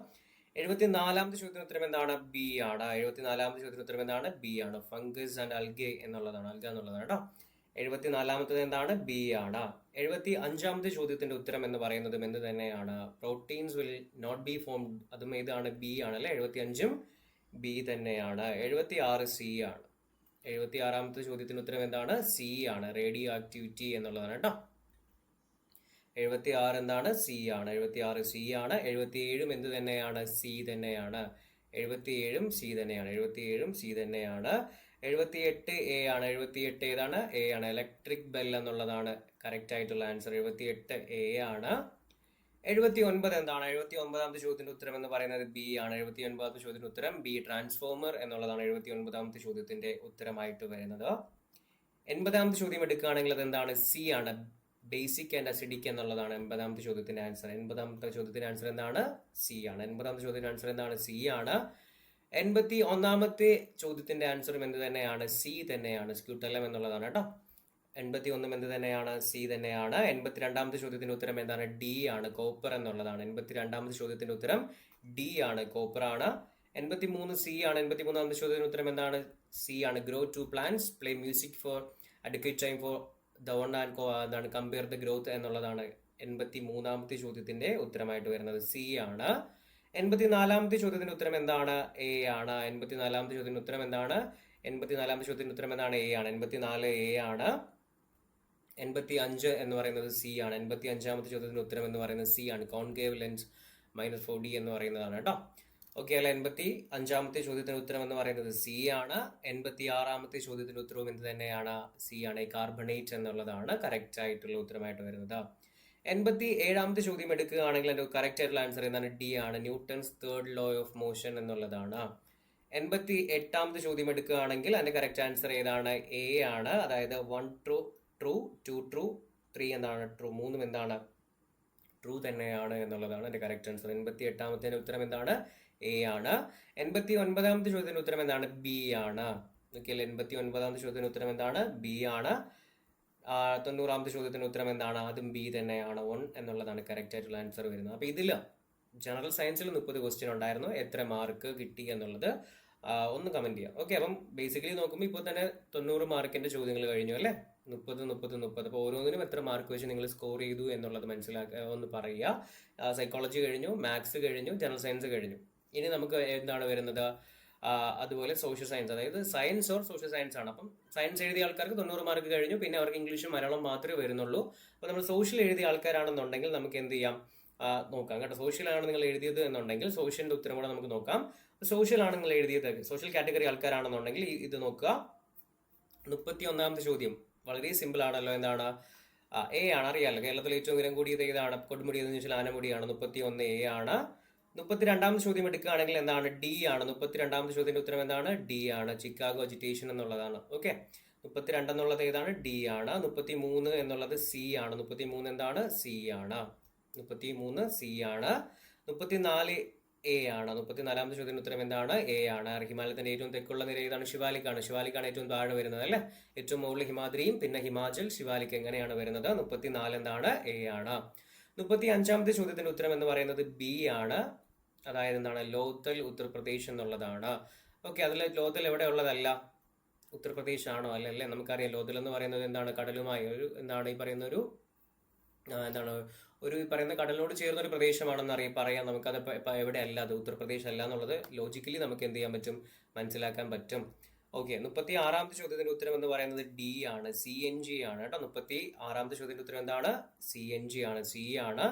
74ാമത്തെ ചോദ്യത്തിന് ഉത്തരം എന്താണ്? ബി ആണ്. 74ാമത്തെ ചോദ്യത്തിന് ഉത്തരം എന്താണ്? ബി ആണ്. ഫംഗസ് ആൻഡ് അൽഗെ എന്നുള്ളതാണ്. അൽഗ എന്നുള്ളതാണ് കേട്ടോ. 74ാമത്തത് എന്താണ്? ബി ആണ്. 75ാമത്തെ ചോദ്യത്തിന്റെ ഉത്തരം എന്ന് പറയുന്നതും എന്ത് തന്നെയാണ്? Proteins will not be formed. അതും ഏതാണ്? ബി ആണ് അല്ലെ. 75ഉം ബി തന്നെയാണ്. 76 സി ആണ്. 76ാമത്തെ ചോദ്യത്തിന് ഉത്തരം എന്താണ്? സി ആണ്. റേഡിയോ ആക്ടിവിറ്റി എന്നുള്ളതാണ് കേട്ടോ. 76 എന്താണ്? സി ആണ്. 76 സി ആണ്. 77ഉം എന്ത് തന്നെയാണ്? സി തന്നെയാണ്. 77ഉം സി തന്നെയാണ്. 77ഉം സി തന്നെയാണ്. 78 എ ആണ്. 78 ഏതാണ്? എ ആണ്. ഇലക്ട്രിക് ബെൽ എന്നുള്ളതാണ് കറക്റ്റ് ആയിട്ടുള്ള ആൻസർ. 78 എ ആണ്. 79 എന്താണ്? 79ാമത്തെ ചോദ്യത്തിന്റെ ഉത്തരം എന്ന് പറയുന്നത് ബി ആണ്. 79ാമത്തെ ചോദ്യത്തിന്റെ ഉത്തരം ബി. ട്രാൻസ്ഫോമർ എന്നുള്ളതാണ് 79ാമത്തെ ചോദ്യത്തിന്റെ ഉത്തരമായിട്ട് വരുന്നത്. 80ാമത്തെ ചോദ്യം എടുക്കുകയാണെങ്കിൽ അത് എന്താണ്? സി ആണ്. ബേസിക് ആൻഡ് അസിഡിക് എന്നുള്ളതാണ് 80ാമത്തെ ചോദ്യത്തിന്റെ ആൻസർ. 80ാമത്തെ ചോദ്യത്തിന്റെ ആൻസർ എന്താണ്? സി ആണ്. 80ാമത്തെ ചോദ്യത്തിന്റെ ആൻസർ എന്താണ്? സി ആണ്. 81ാമത്തെ ചോദ്യത്തിന്റെ ആൻസറും എന്ത് തന്നെയാണ്? സി തന്നെയാണ്. സ്ക്യൂട്ടലം എന്നുള്ളതാണ് കേട്ടോ. 81 എന്ത് തന്നെയാണ്? സി തന്നെയാണ്. 82ാമത്തെ ചോദ്യത്തിന്റെ ഉത്തരം എന്താണ്? ഡി ആണ്. കോപ്പർ എന്നുള്ളതാണ്. 82ാമത്തെ ചോദ്യത്തിന്റെ ഉത്തരം ഡി ആണ്. കോപ്പർ ആണ്. 83 സി ആണ്. 83ാമത്തെ ചോദ്യത്തിന്റെ ഉത്തരം എന്താണ്? സി ആണ്. Grow two plants, play music for advocate time for the one and compare the growth എന്നുള്ളതാണ് 83ാമത്തെ ചോദ്യത്തിന്റെ ഉത്തരമായിട്ട് വരുന്നത്. സി ആണ്. 84ാമത്തെ ചോദ്യത്തിന്റെ ഉത്തരം എന്താണ്? എ ആണ്. 84ാമത്തെ ചോദ്യത്തിന്റെ ഉത്തരം എന്താണ്? 84ാമത്തെ ചോദ്യത്തിന്റെ ഉത്തരം എന്താണ്? എ ആണ്. 84 എ ആണ്. 85 എന്ന് പറയുന്നത് സി ആണ്. 85ാമത്തെ ചോദ്യത്തിന്റെ ഉത്തരം എന്ന് പറയുന്നത് സി ആണ്. കോൺകേവ് ലെൻസ് -4D എന്ന് പറയുന്നതാണ് കേട്ടോ. ഓക്കെ അല്ല. 85ാമത്തെ ചോദ്യത്തിന് ഉത്തരം എന്ന് പറയുന്നത് സി ആണ്. 86ാമത്തെ ചോദ്യത്തിന്റെ ഉത്തരവും എന്ത് തന്നെയാണ്? സി ആണ്. കാർബണേറ്റ് എന്നുള്ളതാണ് കറക്റ്റ് ആയിട്ടുള്ള ഉത്തരമായിട്ട് വരുന്നത്. 87ാമത്തെ ചോദ്യം എടുക്കുകയാണെങ്കിൽ അതിന്റെ കറക്റ്റ് ആയിട്ടുള്ള ആൻസർ എന്താണ്? ഡി ആണ്. Newton's third law of motion എന്നുള്ളതാണ്. 88ാമത്തെ ചോദ്യം എടുക്കുകയാണെങ്കിൽ അതിന്റെ കറക്റ്റ് ആൻസർ ഏതാണ്? എ ആണ്. അതായത് 1 ട്രൂ, 2 ട്രൂ, 3 എന്താണ്? ട്രൂ. 3 എന്താണ്? ട്രൂ തന്നെയാണ് എന്നുള്ളതാണ് എന്റെ കറക്റ്റ് ആൻസർ. 88ാമത്തെ ഉത്തരം എന്താണ്? എ ആണ്. 89ാമത്തെ ചോദ്യത്തിന് ഉത്തരം എന്താണ്? ബി ആണ്. ഓക്കെ അല്ലേ? 89ാമത്തെ ചോദ്യത്തിന് ഉത്തരം എന്താണ്? ബി ആണ്. 90ാമത്തെ ചോദ്യത്തിന് ഉത്തരം എന്താണ്? അതും ബി തന്നെയാണ്. 1 എന്നുള്ളതാണ് കറക്റ്റ് ആയിട്ടുള്ള ആൻസർ വരുന്നത്. അപ്പൊ ഇതില് ജനറൽ സയൻസിൽ 30 ക്വസ്റ്റ്യൻ ഉണ്ടായിരുന്നു. എത്ര മാർക്ക് കിട്ടി എന്നുള്ളത് ഒന്ന് കമന്റ് ചെയ്യാം. ഓക്കെ, അപ്പം ബേസിക്കലി നോക്കുമ്പോൾ ഇപ്പോൾ തന്നെ 90 മാർക്കിന്റെ ചോദ്യങ്ങൾ കഴിഞ്ഞു അല്ലേ? 30. അപ്പോൾ ഓരോന്നിനും എത്ര മാർക്ക് വെച്ച് നിങ്ങൾ സ്കോർ ചെയ്തു എന്നുള്ളത് ഒന്ന് പറയുക. സൈക്കോളജി കഴിഞ്ഞു, മാത്സ് കഴിഞ്ഞു, ജനറൽ സയൻസ് കഴിഞ്ഞു. ഇനി നമുക്ക് എന്താണ് വരുന്നത്? അതുപോലെ സോഷ്യൽ സയൻസ്, അതായത് സയൻസ് ഓർ സോഷ്യൽ സയൻസ് ആണ്. അപ്പം സയൻസ് എഴുതിയ ആൾക്കാർക്ക് 90 മാർക്ക് കഴിഞ്ഞു, പിന്നെ അവർക്ക് ഇംഗ്ലീഷും മലയാളം മാത്രമേ വരുന്നുള്ളൂ. അപ്പോൾ നമ്മൾ സോഷ്യൽ എഴുതിയ ആൾക്കാരാണെന്നുണ്ടെങ്കിൽ നമുക്ക് എന്ത് ചെയ്യാം? നോക്കാം കേട്ടോ. സോഷ്യൽ ആണ് നിങ്ങൾ എഴുതിയത് എന്നുണ്ടെങ്കിൽ സോഷ്യലിന്റെ ഉത്തരം കൂടെ നമുക്ക് നോക്കാം. സോഷ്യൽ ആണ് നിങ്ങൾ എഴുതിയത്, സോഷ്യൽ കാറ്റഗറി ആൾക്കാരാണെന്നുണ്ടെങ്കിൽ ഇത് നോക്കുക. 31ാമത്തെ ചോദ്യം വളരെ സിമ്പിൾ ആണല്ലോ. എന്താണ്? എ ആണ്. അറിയാമല്ലോ, കേരളത്തിൽ ഏറ്റവും ഉയരം കൂടിയത് ഏതാണ്? കൊടുമുടി എന്ന് ചോദിച്ചാൽ ആനമുടിയാണ്. 31 എ ആണ്. 32ാമത്തെ ചോദ്യം എടുക്കുകയാണെങ്കിൽ എന്താണ്? ഡി ആണ്. 32ാമത്തെ ചോദ്യത്തിന്റെ ഉത്തരം എന്താണ്? ഡി ആണ്. ചിക്കാഗോ അജിറ്റേഷൻ എന്നുള്ളതാണ്. ഓക്കെ, 32 എന്നുള്ളത് ഏതാണ്? ഡി ആണ്. 33 എന്നുള്ളത് സി ആണ്. 33 എന്താണ്? സി ആണ്. 33 സി ആണ്. 34 എ ആണ്. 34ാമത്തെ ചോദ്യത്തിന് ഉത്തരം എന്താണ്? എ ആണ്. ഹിമാലയത്തിന്റെ ഏറ്റവും തെക്കുള്ള നിര ഏതാണ്? ശിവാലിക്കാണ്. ശിവാലിക്കാണ് ഏറ്റവും താഴെ വരുന്നത് അല്ലെ? ഏറ്റവും മുകളിൽ ഹിമാദ്രിയും പിന്നെ ഹിമാചൽ, ശിവാലിക് എങ്ങനെയാണ് വരുന്നത്? 34 എന്താണ്? എ ആണ്. 35ാമത്തെ ചോദ്യത്തിന്റെ ഉത്തരം എന്ന് പറയുന്നത് ബി ആണ്. അതായത് എന്താണ്? ലോത്തൽ ഉത്തർപ്രദേശ് എന്നുള്ളതാണ്. ഓക്കെ, അതിൽ ലോത്തൽ എവിടെ ഉള്ളതല്ല? ഉത്തർപ്രദേശ് ആണോ? അല്ലല്ലേ? നമുക്കറിയാം ലോത്തൽ എന്ന് പറയുന്നത് എന്താണ്? കടലുമായി ഒരു എന്താണ് ഈ പറയുന്ന ഒരു എന്താണ് ഒരു പറയുന്ന കടലിനോട് ചേർന്ന ഒരു പ്രദേശമാണെന്ന് പറയാം. നമുക്കത് എവിടെ അല്ല, അത് ഉത്തർപ്രദേശ് അല്ല എന്നുള്ളത് ലോജിക്കലി നമുക്ക് എന്ത് ചെയ്യാൻ പറ്റും? മനസ്സിലാക്കാൻ പറ്റും. ഓക്കെ, 36ാമത്തെ ചോദ്യത്തിന്റെ ഉത്തരം എന്ന് പറയുന്നത് ഡി ആണ്. CNG ആണ് കേട്ടോ. 36ാമത്തെ ചോദ്യത്തിന്റെ ഉത്തരം എന്താണ്? CNG ആണ്. സി ആണ്.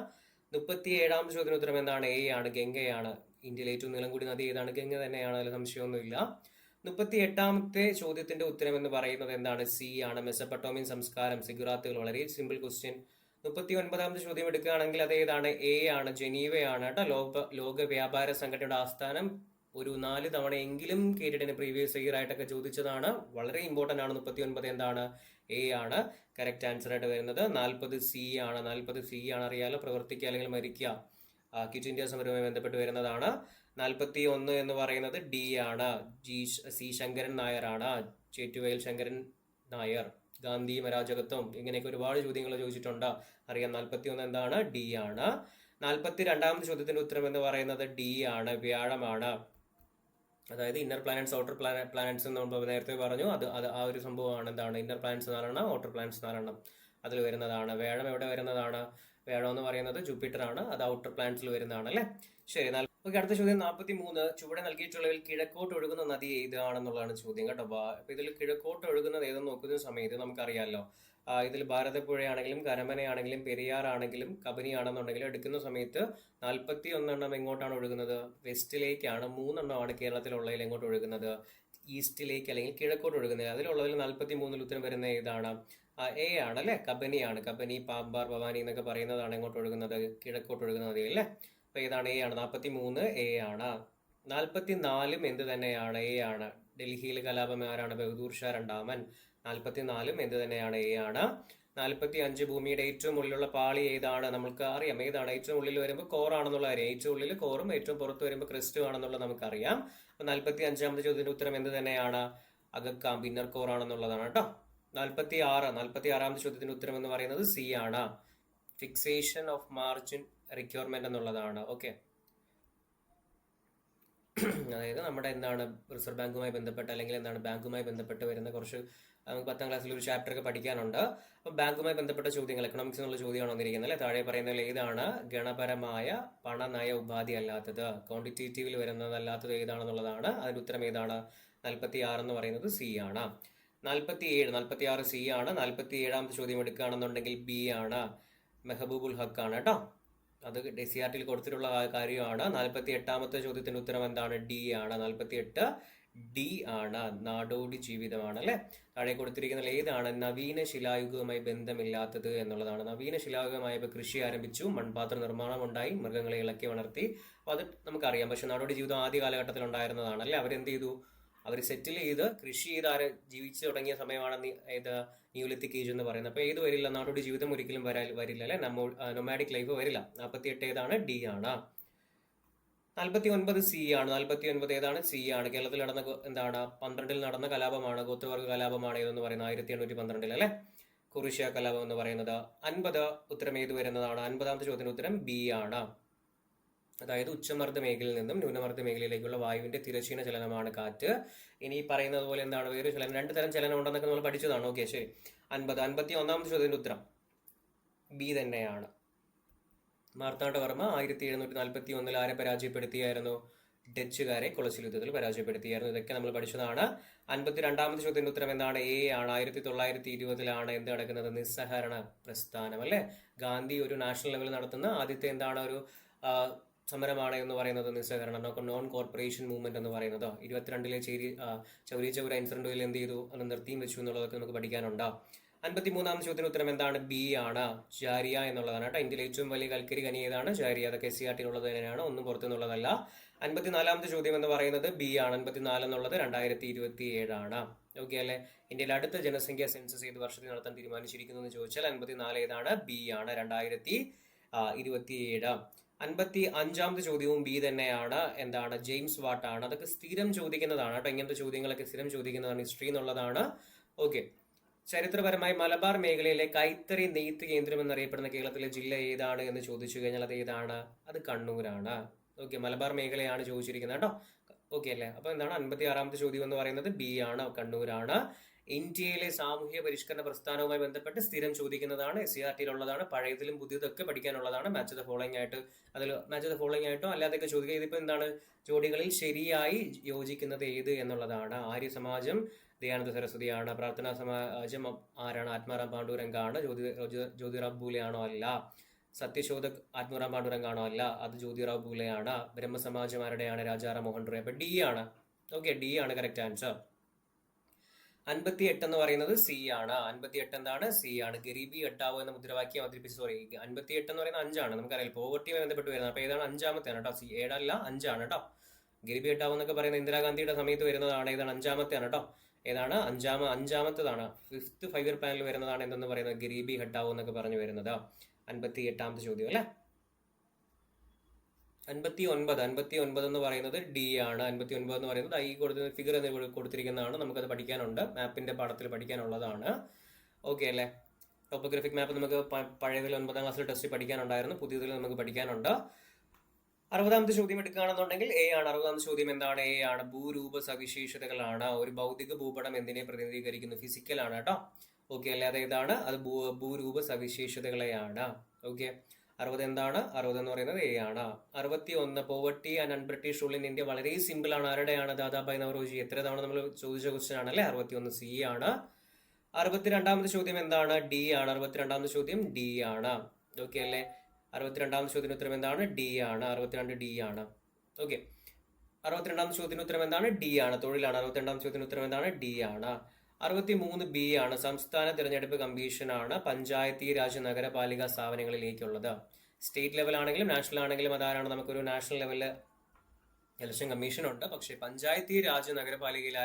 37ാമത്തെ ചോദ്യത്തിന് ഉത്തരം എന്താണ്? എ ആണ്. ഗംഗയാണ്. ഇന്ത്യയിലെ ഏറ്റവും നീളം കൂടി നദി ഏതാണ്? ഗംഗ തന്നെയാണ്, അതിൽ സംശയമൊന്നുമില്ല. 38ാമത്തെ ചോദ്യത്തിന്റെ ഉത്തരം എന്ന് പറയുന്നത് എന്താണ്? സി ആണ്. മെസപ്പൊട്ടോമിയൻ സംസ്കാരം, സിഗുറാത്തുകൾ. വളരെ സിമ്പിൾ ക്വസ്റ്റ്യൻ. 39ാമത്തെ ചോദ്യം എടുക്കുകയാണെങ്കിൽ അത് ഏതാണ്? എ ആണ്. ജനീവയാണ് കേട്ടോ. ലോക വ്യാപാര സംഘടനയുടെ ആസ്ഥാനം. ഒരു 4 തവണയെങ്കിലും കേട്ടിട്ട് പ്രീവിയസ് ഇയർ ആയിട്ടൊക്കെ ചോദിച്ചതാണ്. വളരെ ഇമ്പോർട്ടന്റ് ആണ്. 39 എന്താണ്? എ ആണ് കറക്റ്റ് ആൻസർ ആയിട്ട് വരുന്നത്. 40 സി ആണ്. 40 സി ആണ്. അറിയാലോ, പ്രവർത്തിക്കുക അല്ലെങ്കിൽ മരിക്കുക. ക്വിറ്റ് ഇന്ത്യ സമരവുമായി ബന്ധപ്പെട്ട് വരുന്നതാണ്. 41 എന്ന് പറയുന്നത് ഡി ആണ്. സി ശങ്കരൻ നായർ ആണ്. ചേറ്റുവയൽ ശങ്കരൻ നായർ. ഗാന്ധി അരാജകത്വം, ഇങ്ങനെയൊക്കെ ഒരുപാട് ചോദ്യങ്ങൾ ചോദിച്ചിട്ടുണ്ട്. അറിയാം. 41 എന്താണ്? ഡി ആണ്. 42ാമത്തെ ചോദ്യത്തിന്റെ ഉത്തരം എന്ന് പറയുന്നത് ഡി ആണ്. വ്യാഴമാണ്. അതായത് ഇന്നർ പ്ലാനറ്റ്സ്, ഔട്ടർ പ്ലാനറ്റ്സ് എന്ന് നമ്മൾ നേരത്തെ പറഞ്ഞു. അത് ആ ഒരു സംഭവമാണ്. എന്താണ്? ഇന്നർ പ്ലാനറ്റ്സ് 4, ഔട്ടർ പ്ലാനറ്റ്സ് 4 അതിൽ വരുന്നതാണ്. വ്യാഴം എവിടെ വരുന്നതാണ്? വ്യാഴം എന്ന് പറയുന്നത് ജൂപ്പിറ്റർ ആണ്. അത് ഔട്ടർ പ്ലാനറ്റ്സിൽ വരുന്നതാണ് അല്ലെ? ശരി. ഓക്കെ, അടുത്ത ചോദ്യം 43. ചുവടെ നൽകിയിട്ടുള്ളതിൽ കിഴക്കോട്ട് ഒഴുകുന്ന നദി ഏതാണെന്നുള്ളതാണ് ചോദ്യം കേട്ടോ. അപ്പൊ ഇതിൽ കിഴക്കോട്ട് ഒഴുകുന്നത് ഏതെന്ന് നോക്കുന്ന സമയത്ത് നമുക്കറിയാമല്ലോ, ഇതിൽ ഭാരതപ്പുഴയാണെങ്കിലും കരമനയാണെങ്കിലും പെരിയാറാണെങ്കിലും കബനി ആണെന്നുണ്ടെങ്കിലും എടുക്കുന്ന സമയത്ത് 41 എങ്ങോട്ടാണ് ഒഴുകുന്നത്? വെസ്റ്റിലേക്കാണ്. 3 എണ്ണമാണ് കേരളത്തിലുള്ളതിൽ എങ്ങോട്ട് ഒഴുകുന്നത്? ഈസ്റ്റിലേക്ക് അല്ലെങ്കിൽ കിഴക്കോട്ട് ഒഴുകുന്നത്. അതിലുള്ളതിൽ 43 ഉത്തരം വരുന്ന ഏതാണ്? എ ആണ് അല്ലെ? കബനിയാണ്. കബനി, പാമ്പാർ, ഭവാനി എന്നൊക്കെ പറയുന്നതാണ് എങ്ങോട്ട് ഒഴുകുന്നത്? കിഴക്കോട്ട് ഒഴുകുന്ന നദി അല്ലേ? അപ്പൊ ഏതാണ്? എ ആണ്. 43 എ ആണ്. 44 എന്ത് തന്നെയാണ്? എ ആണ്. ഡൽഹിയിൽ കലാപം ആരാണ്? ബഹദൂർ ഷാ രണ്ടാമൻ. 44 എന്ത് തന്നെയാണ്? എ ആണ്. 45 ഭൂമിയുടെ ഏറ്റവും ഉള്ളിലുള്ള പാളി ഏതാണ്? നമുക്ക് അറിയാം. ഏതാണ്? ഏറ്റവും ഉള്ളിൽ വരുമ്പോൾ കോർ ആണെന്നുള്ള കാര്യം. ഏറ്റവും ഉള്ളിൽ കോറും ഏറ്റവും പുറത്ത് വരുമ്പോൾ ക്രിസ്റ്റും ആണെന്നുള്ളത് നമുക്കറിയാം. അപ്പൊ 45ാമത്തെ ചോദ്യത്തിന്റെ ഉത്തരം എന്ത് തന്നെയാണ്? അകക്കാമ്പ്, ഇന്നർ കോർ ആണെന്നുള്ളതാണ് കേട്ടോ. 46ാമത്തെ ചോദ്യത്തിന്റെ ഉത്തരം എന്ന് പറയുന്നത് സി ആണ്. ഫിക്സേഷൻ ഓഫ് മാർജിൻ റിക്വയർമെന്റ് എന്നുള്ളതാണ്. ഓക്കെ, അതായത് നമ്മുടെ എന്താണ് റിസർവ് ബാങ്കുമായി ബന്ധപ്പെട്ട് അല്ലെങ്കിൽ എന്താണ് ബാങ്കുമായി ബന്ധപ്പെട്ട് വരുന്ന കുറച്ച് നമുക്ക് 10ാം ക്ലാസ്സിൽ ഒരു ചാപ്റ്റർ ഒക്കെ പഠിക്കാനുണ്ട്. അപ്പം ബാങ്കുമായി ബന്ധപ്പെട്ട ചോദ്യങ്ങൾ, എക്കണോമിക്സ് എന്നുള്ള ചോദ്യമാണ് വന്നിരിക്കുന്നത് അല്ലെ? താഴെ പറയുന്നതിൽ ഏതാണ് ഗണപരമായ പണനയ ഉപാധി അല്ലാത്തത്? ക്വാണ്ടിറ്റേറ്റീവിൽ വരുന്നതല്ലാത്തത് ഏതാണെന്നുള്ളതാണ്. അതിന്റെ ഉത്തരം ഏതാണ്? 46 എന്ന് പറയുന്നത് സി ആണ്. 46 സി ആണ്. 47ാമത്തെ ചോദ്യം എടുക്കുകയാണെന്നുണ്ടെങ്കിൽ ബി ആണ്. മെഹബൂബുൽ ഹക്ക് ആണ് കേട്ടോ. അത് DCRT കൊടുത്തിട്ടുള്ള കാര്യമാണ്. 48ാമത്തെ ചോദ്യത്തിന്റെ ഉത്തരം എന്താണ്? ഡി ആണ്. 48 ഡി ആണ്. നാടോടി ജീവിതമാണ് അല്ലെ? താഴെ കൊടുത്തിരിക്കുന്ന ഏതാണ് നവീന ശിലായുഗവുമായി ബന്ധമില്ലാത്തത് എന്നുള്ളതാണ്. നവീന ശിലായുഗമായപ്പോൾ കൃഷി ആരംഭിച്ചു, മൺപാത്ര നിർമ്മാണം ഉണ്ടായി, മൃഗങ്ങളെ ഇളക്കി വളർത്തി. അപ്പൊ അത് നമുക്കറിയാം. പക്ഷെ നാടോടി ജീവിതം ആദ്യ കാലഘട്ടത്തിൽ ഉണ്ടായിരുന്നതാണ് അല്ലെ? അവരെന്ത് ചെയ്തു? അവർ സെറ്റിൽ ചെയ്ത് കൃഷി ചെയ്ത് ജീവിച്ചു തുടങ്ങിയ സമയമാണ് ഏത് ന്യൂലിത്തിക് ഏജ് എന്ന് പറയുന്നത്. അപ്പൊ ഏത് വരില്ല? നാടോടി ജീവിതം ഒരിക്കലും വരില്ല അല്ലെ? നൊമാഡിക് ലൈഫ് വരില്ല. 48 ഏതാണ്? ഡി ആണ്. 49 സി ആണ്. 49 ഏതാണ്? സി ആണ്. കേരളത്തിൽ നടന്ന എന്താണ്? 12 നടന്ന കലാപമാണ്, ഗോത്രവർഗ കലാപമാണ് ഇതെന്ന് പറയുന്നത് 1812 അല്ലെ, കുറിഷ്യ കലാപം എന്ന് പറയുന്നത്. 50 ഉത്തരം ഏത് വരുന്നതാണ്? 50ാമത്തെ ചോദ്യത്തിന് ഉത്തരം ബി ആണ്. അതായത് ഉച്ചമർദ്ദ മേഖലയിൽ നിന്നും ന്യൂനമർദ്ദ മേഖലയിലേക്കുള്ള വായുവിന്റെ തിരശ്ചീന ചലനമാണ് കാറ്റ്. ഇനി പറയുന്നത് പോലെ എന്താണ് വേറെ ചലനം? 2 തരം ചലനം ഉണ്ടെന്നൊക്കെ നമ്മൾ പഠിച്ചതാണ്. ഓക്കെ, ശരി. 51ാമത്തെ ചോദ്യത്തിന്റെ ഉത്തരം ബി തന്നെയാണ്. മാർത്താണ്ഡവർമ്മ 1741 ആരെ പരാജയപ്പെടുത്തിയായിരുന്നു? ഡച്ചുകാരെ കുളച്ചിൽ യുദ്ധത്തിൽ പരാജയപ്പെടുത്തിയായിരുന്നു. ഇതൊക്കെ നമ്മൾ പഠിച്ചതാണ്. 52ാമത്തെ ചോദ്യത്തിന്റെ ഉത്തരം എന്താണ്? എ ആണ്. 1920 എന്ത് നടക്കുന്നത്? നിസ്സഹകരണ പ്രസ്ഥാനം അല്ലെ. ഗാന്ധി ഒരു നാഷണൽ ലെവലിൽ നടത്തുന്ന ആദ്യത്തെ എന്താണ് ഒരു സമരമാണ് എന്ന് പറയുന്നത് നിസ്സഹകരണം, നോൺ കോർപ്പറേഷൻ മൂവ്മെന്റ് എന്ന് പറയുന്നത്. 22 ചൗരി ചൗര ഇൻസിഡന്റിൽ എന്ത് ചെയ്തു? അത് നിർത്തിയും വെച്ചു എന്നുള്ളതൊക്കെ നമുക്ക് പഠിക്കാനുണ്ടോ? 53ാമത്തെ ചോദ്യത്തിന് ഉത്തരം എന്താണ്? ബി ആണ്. ജാരിയ എന്നുള്ളതാണ് കേട്ടോ. ഇന്ത്യയിലെ ഏറ്റവും വലിയ കൽക്കരി ഖനി ഏതാണ്? ജാരിയ. അതൊക്കെ SCERT ഉള്ളത് തന്നെയാണ്, ഒന്നും പുറത്തുനിന്നുള്ളതല്ല. 54ാമത്തെ ചോദ്യം എന്ന് പറയുന്നത് ബി ആണ്. 54 എന്നുള്ളത് 2027 ആണ്. ഓക്കെ അല്ലെ. ഇന്ത്യയിലെ അടുത്ത ജനസംഖ്യാ സെൻസസ് ഏത് വർഷത്തിൽ നടത്താൻ തീരുമാനിച്ചിരിക്കുന്നു എന്ന് ചോദിച്ചാൽ 54 ഏതാണ്? ബി ആണ്, 2027. 55ാമത്തെ ചോദ്യവും ബി തന്നെയാണ്. എന്താണ്? ജെയിംസ് വാട്ട് ആണ്. അതൊക്കെ സ്ഥിരം ചോദിക്കുന്നതാണ് കേട്ടോ. ഇങ്ങനത്തെ ചോദ്യങ്ങളൊക്കെ സ്ഥിരം ചോദിക്കുന്നതാണ്, ഹിസ്റ്ററി എന്നുള്ളതാണ്. ഓക്കെ. ചരിത്രപരമായി മലബാർ മേഖലയിലെ കൈത്തറി നെയ്ത്ത് കേന്ദ്രം എന്നറിയപ്പെടുന്ന കേരളത്തിലെ ജില്ല ഏതാണ് എന്ന് ചോദിച്ചു കഴിഞ്ഞാൽ അത് ഏതാണ്? അത് കണ്ണൂരാണ്. ഓക്കെ, മലബാർ മേഖലയാണ് ചോദിച്ചിരിക്കുന്നത് കേട്ടോ. ഓക്കെ അല്ലേ. അപ്പൊ എന്താണ്? 56ാമത്തെ ചോദ്യം എന്ന് പറയുന്നത് ബി ആണ്, കണ്ണൂരാണ്. ഇന്ത്യയിലെ സാമൂഹ്യ പരിഷ്കരണ പ്രസ്ഥാനവുമായി ബന്ധപ്പെട്ട് സ്ഥിരം ചോദിക്കുന്നതാണ്, SCERT ഉള്ളതാണ്. പഴയതിലും പുതിയതൊക്കെ പഠിക്കാനുള്ളതാണ്. മാച്ച് ദ ഫോളോയിങ് ആയിട്ട്, അതിൽ മാച്ച് ദ ഫോളോയിങ് ആയിട്ടോ അല്ലാതെയൊക്കെ ചോദിക്കുക. ഇതിപ്പോ എന്താണ്? ജോഡികളിൽ ശരിയായി യോജിക്കുന്നത് ഏത് എന്നുള്ളതാണ്. ആര്യ സമാജം ദയാനന്ദ സരസ്വതിയാണ്. പ്രാർത്ഥനാ സമാജം ആരാണ്? ആത്മാറാം പാണ്ഡുരംഗാണ്. ജ്യോതിറാവ് ഭൂലെയാണോ? അല്ല. സത്യശോധക് ആത്മാറാം പാണ്ഡുരംഗാണോ? അല്ല, അത് ജ്യോതിറാവ് ഭൂലെയാണ്. ബ്രഹ്മസമാജം ആരുടെയാണ്? രാജാറാം മോഹൻ റോയ്. അപ്പൊ ഡി ആണ്. ഓക്കെ, ഡി ആണ് കറക്റ്റ് ആൻസർ. 58 എന്ന് പറയുന്നത് സി ആണ്. 58 എന്താണ്? സി ആണ്. ഗരീബി ഹട്ടാവോ എന്ന മുദ്രാവാക്യം അവതരിപ്പിച്ച, സോറി, 58 എന്ന് പറയുന്നത് 5 ആണ്. നമുക്കറിയാം പോവർട്ടിയുമായി ബന്ധപ്പെട്ട് വരുന്നത്. അപ്പൊ ഏതാണ്? 5ാമത്തെയാണ് കേട്ടോ. സി 7 അല്ല, 5 ആണ് കേട്ടോ. ഗരീബി ഹട്ടാവോ എന്നൊക്കെ പറയുന്നത് ഇന്ദിരാഗാന്ധിയുടെ സമയത്ത് വരുന്നതാണ്. ഏതാണ്? 5ാമത്തെയാണ് കേട്ടോ. ഏതാണ്? അഞ്ചാമത്തതാണ്. 5th 5-year പ്ലാനിൽ വരുന്നതാണ് എന്തെന്ന് പറയുന്നത്? ഗരീബി ഹട്ടാവോ എന്നൊക്കെ പറഞ്ഞു വരുന്നത്. 58ാമത്തെ ചോദ്യം അല്ലെ. 59 എന്ന് പറയുന്നത് ഡി ആണ്. 59 എന്ന് പറയുന്നത് ഈ കൊടുത്ത ഫിഗർ എന്ന് കൊടുത്തിരിക്കുന്നതാണ്. നമുക്കത് പഠിക്കാനുണ്ട്, മാപ്പിന്റെ പാഠത്തിൽ പഠിക്കാനുള്ളതാണ്. ഓക്കെ അല്ലേ. ടോപ്പോഗ്രാഫിക് മാപ്പ് നമുക്ക് പഴയതിൽ 9ാം ക്ലാസ്സിൽ ടെസ്റ്റ് പഠിക്കാനുണ്ടായിരുന്നു, പുതിയതിൽ നമുക്ക് പഠിക്കാനുണ്ട്. 60ാമത്തെ ചോദ്യം എടുക്കുകയാണെന്നുണ്ടെങ്കിൽ എ ആണ്. 60ാമത്തെ ചോദ്യം എന്താണ്? എ ആണ്. ഭൂരൂപ സവിശേഷതകളാണ്. ഒരു ഭൗതിക ഭൂപടം എന്തിനെ പ്രതിനിധീകരിക്കുന്നു? ഫിസിക്കൽ ആണ് കേട്ടോ. ഓക്കെ അല്ലെ. അതേതാണ്? അത് ഭൂരൂപ സവിശേഷതകളെയാണ്. ഓക്കെ. 60 എന്താണ്? 60 എന്ന് പറയുന്നത് എ ആണ്. 61 poverty and un-British rule in India വളരെ സിമ്പിൾ ആണ്. ആരുടെയാണ്? ദാദാഭായ് നവറോജി. എത്ര തവണ നമ്മൾ ചോദിച്ച ക്വസ്റ്റ്യൻ ആണ് അല്ലെ. 61 സി ആണ്. 62ാമത്തെ ചോദ്യം എന്താണ്? ഡി ആണ്. 62ാമത്തെ ചോദ്യം ഡി ആണ്. ഓക്കെ അല്ലെ. 62ാമത്തെ ചോദ്യത്തിന് ഉത്തരം എന്താണ്? ഡി ആണ്. 62 ഡി ആണ്. ഓക്കെ. 62ാമത്തെ ചോദ്യത്തിന് ഉത്തരം എന്താണ്? ഡി ആണ്. തൊഴിലാണ്. 62ാമത്തെ ചോദ്യത്തിന് ഉത്തരം എന്താണ്? ഡി ആണ്. 63 ബി ആണ്. സംസ്ഥാന തിരഞ്ഞെടുപ്പ് കമ്മീഷൻ ആണ് പഞ്ചായത്തി രാജ് നഗരപാലിക സ്ഥാപനങ്ങളിലേക്കുള്ളത്. സ്റ്റേറ്റ് ലെവൽ ആണെങ്കിലും നാഷണൽ ആണെങ്കിലും അതാരാണ്? നമുക്കൊരു നാഷണൽ ലെവലില് ഇലക്ഷൻ കമ്മീഷൻ ഉണ്ട്. പക്ഷേ പഞ്ചായത്തി രാജ് നഗരപാലികയിൽ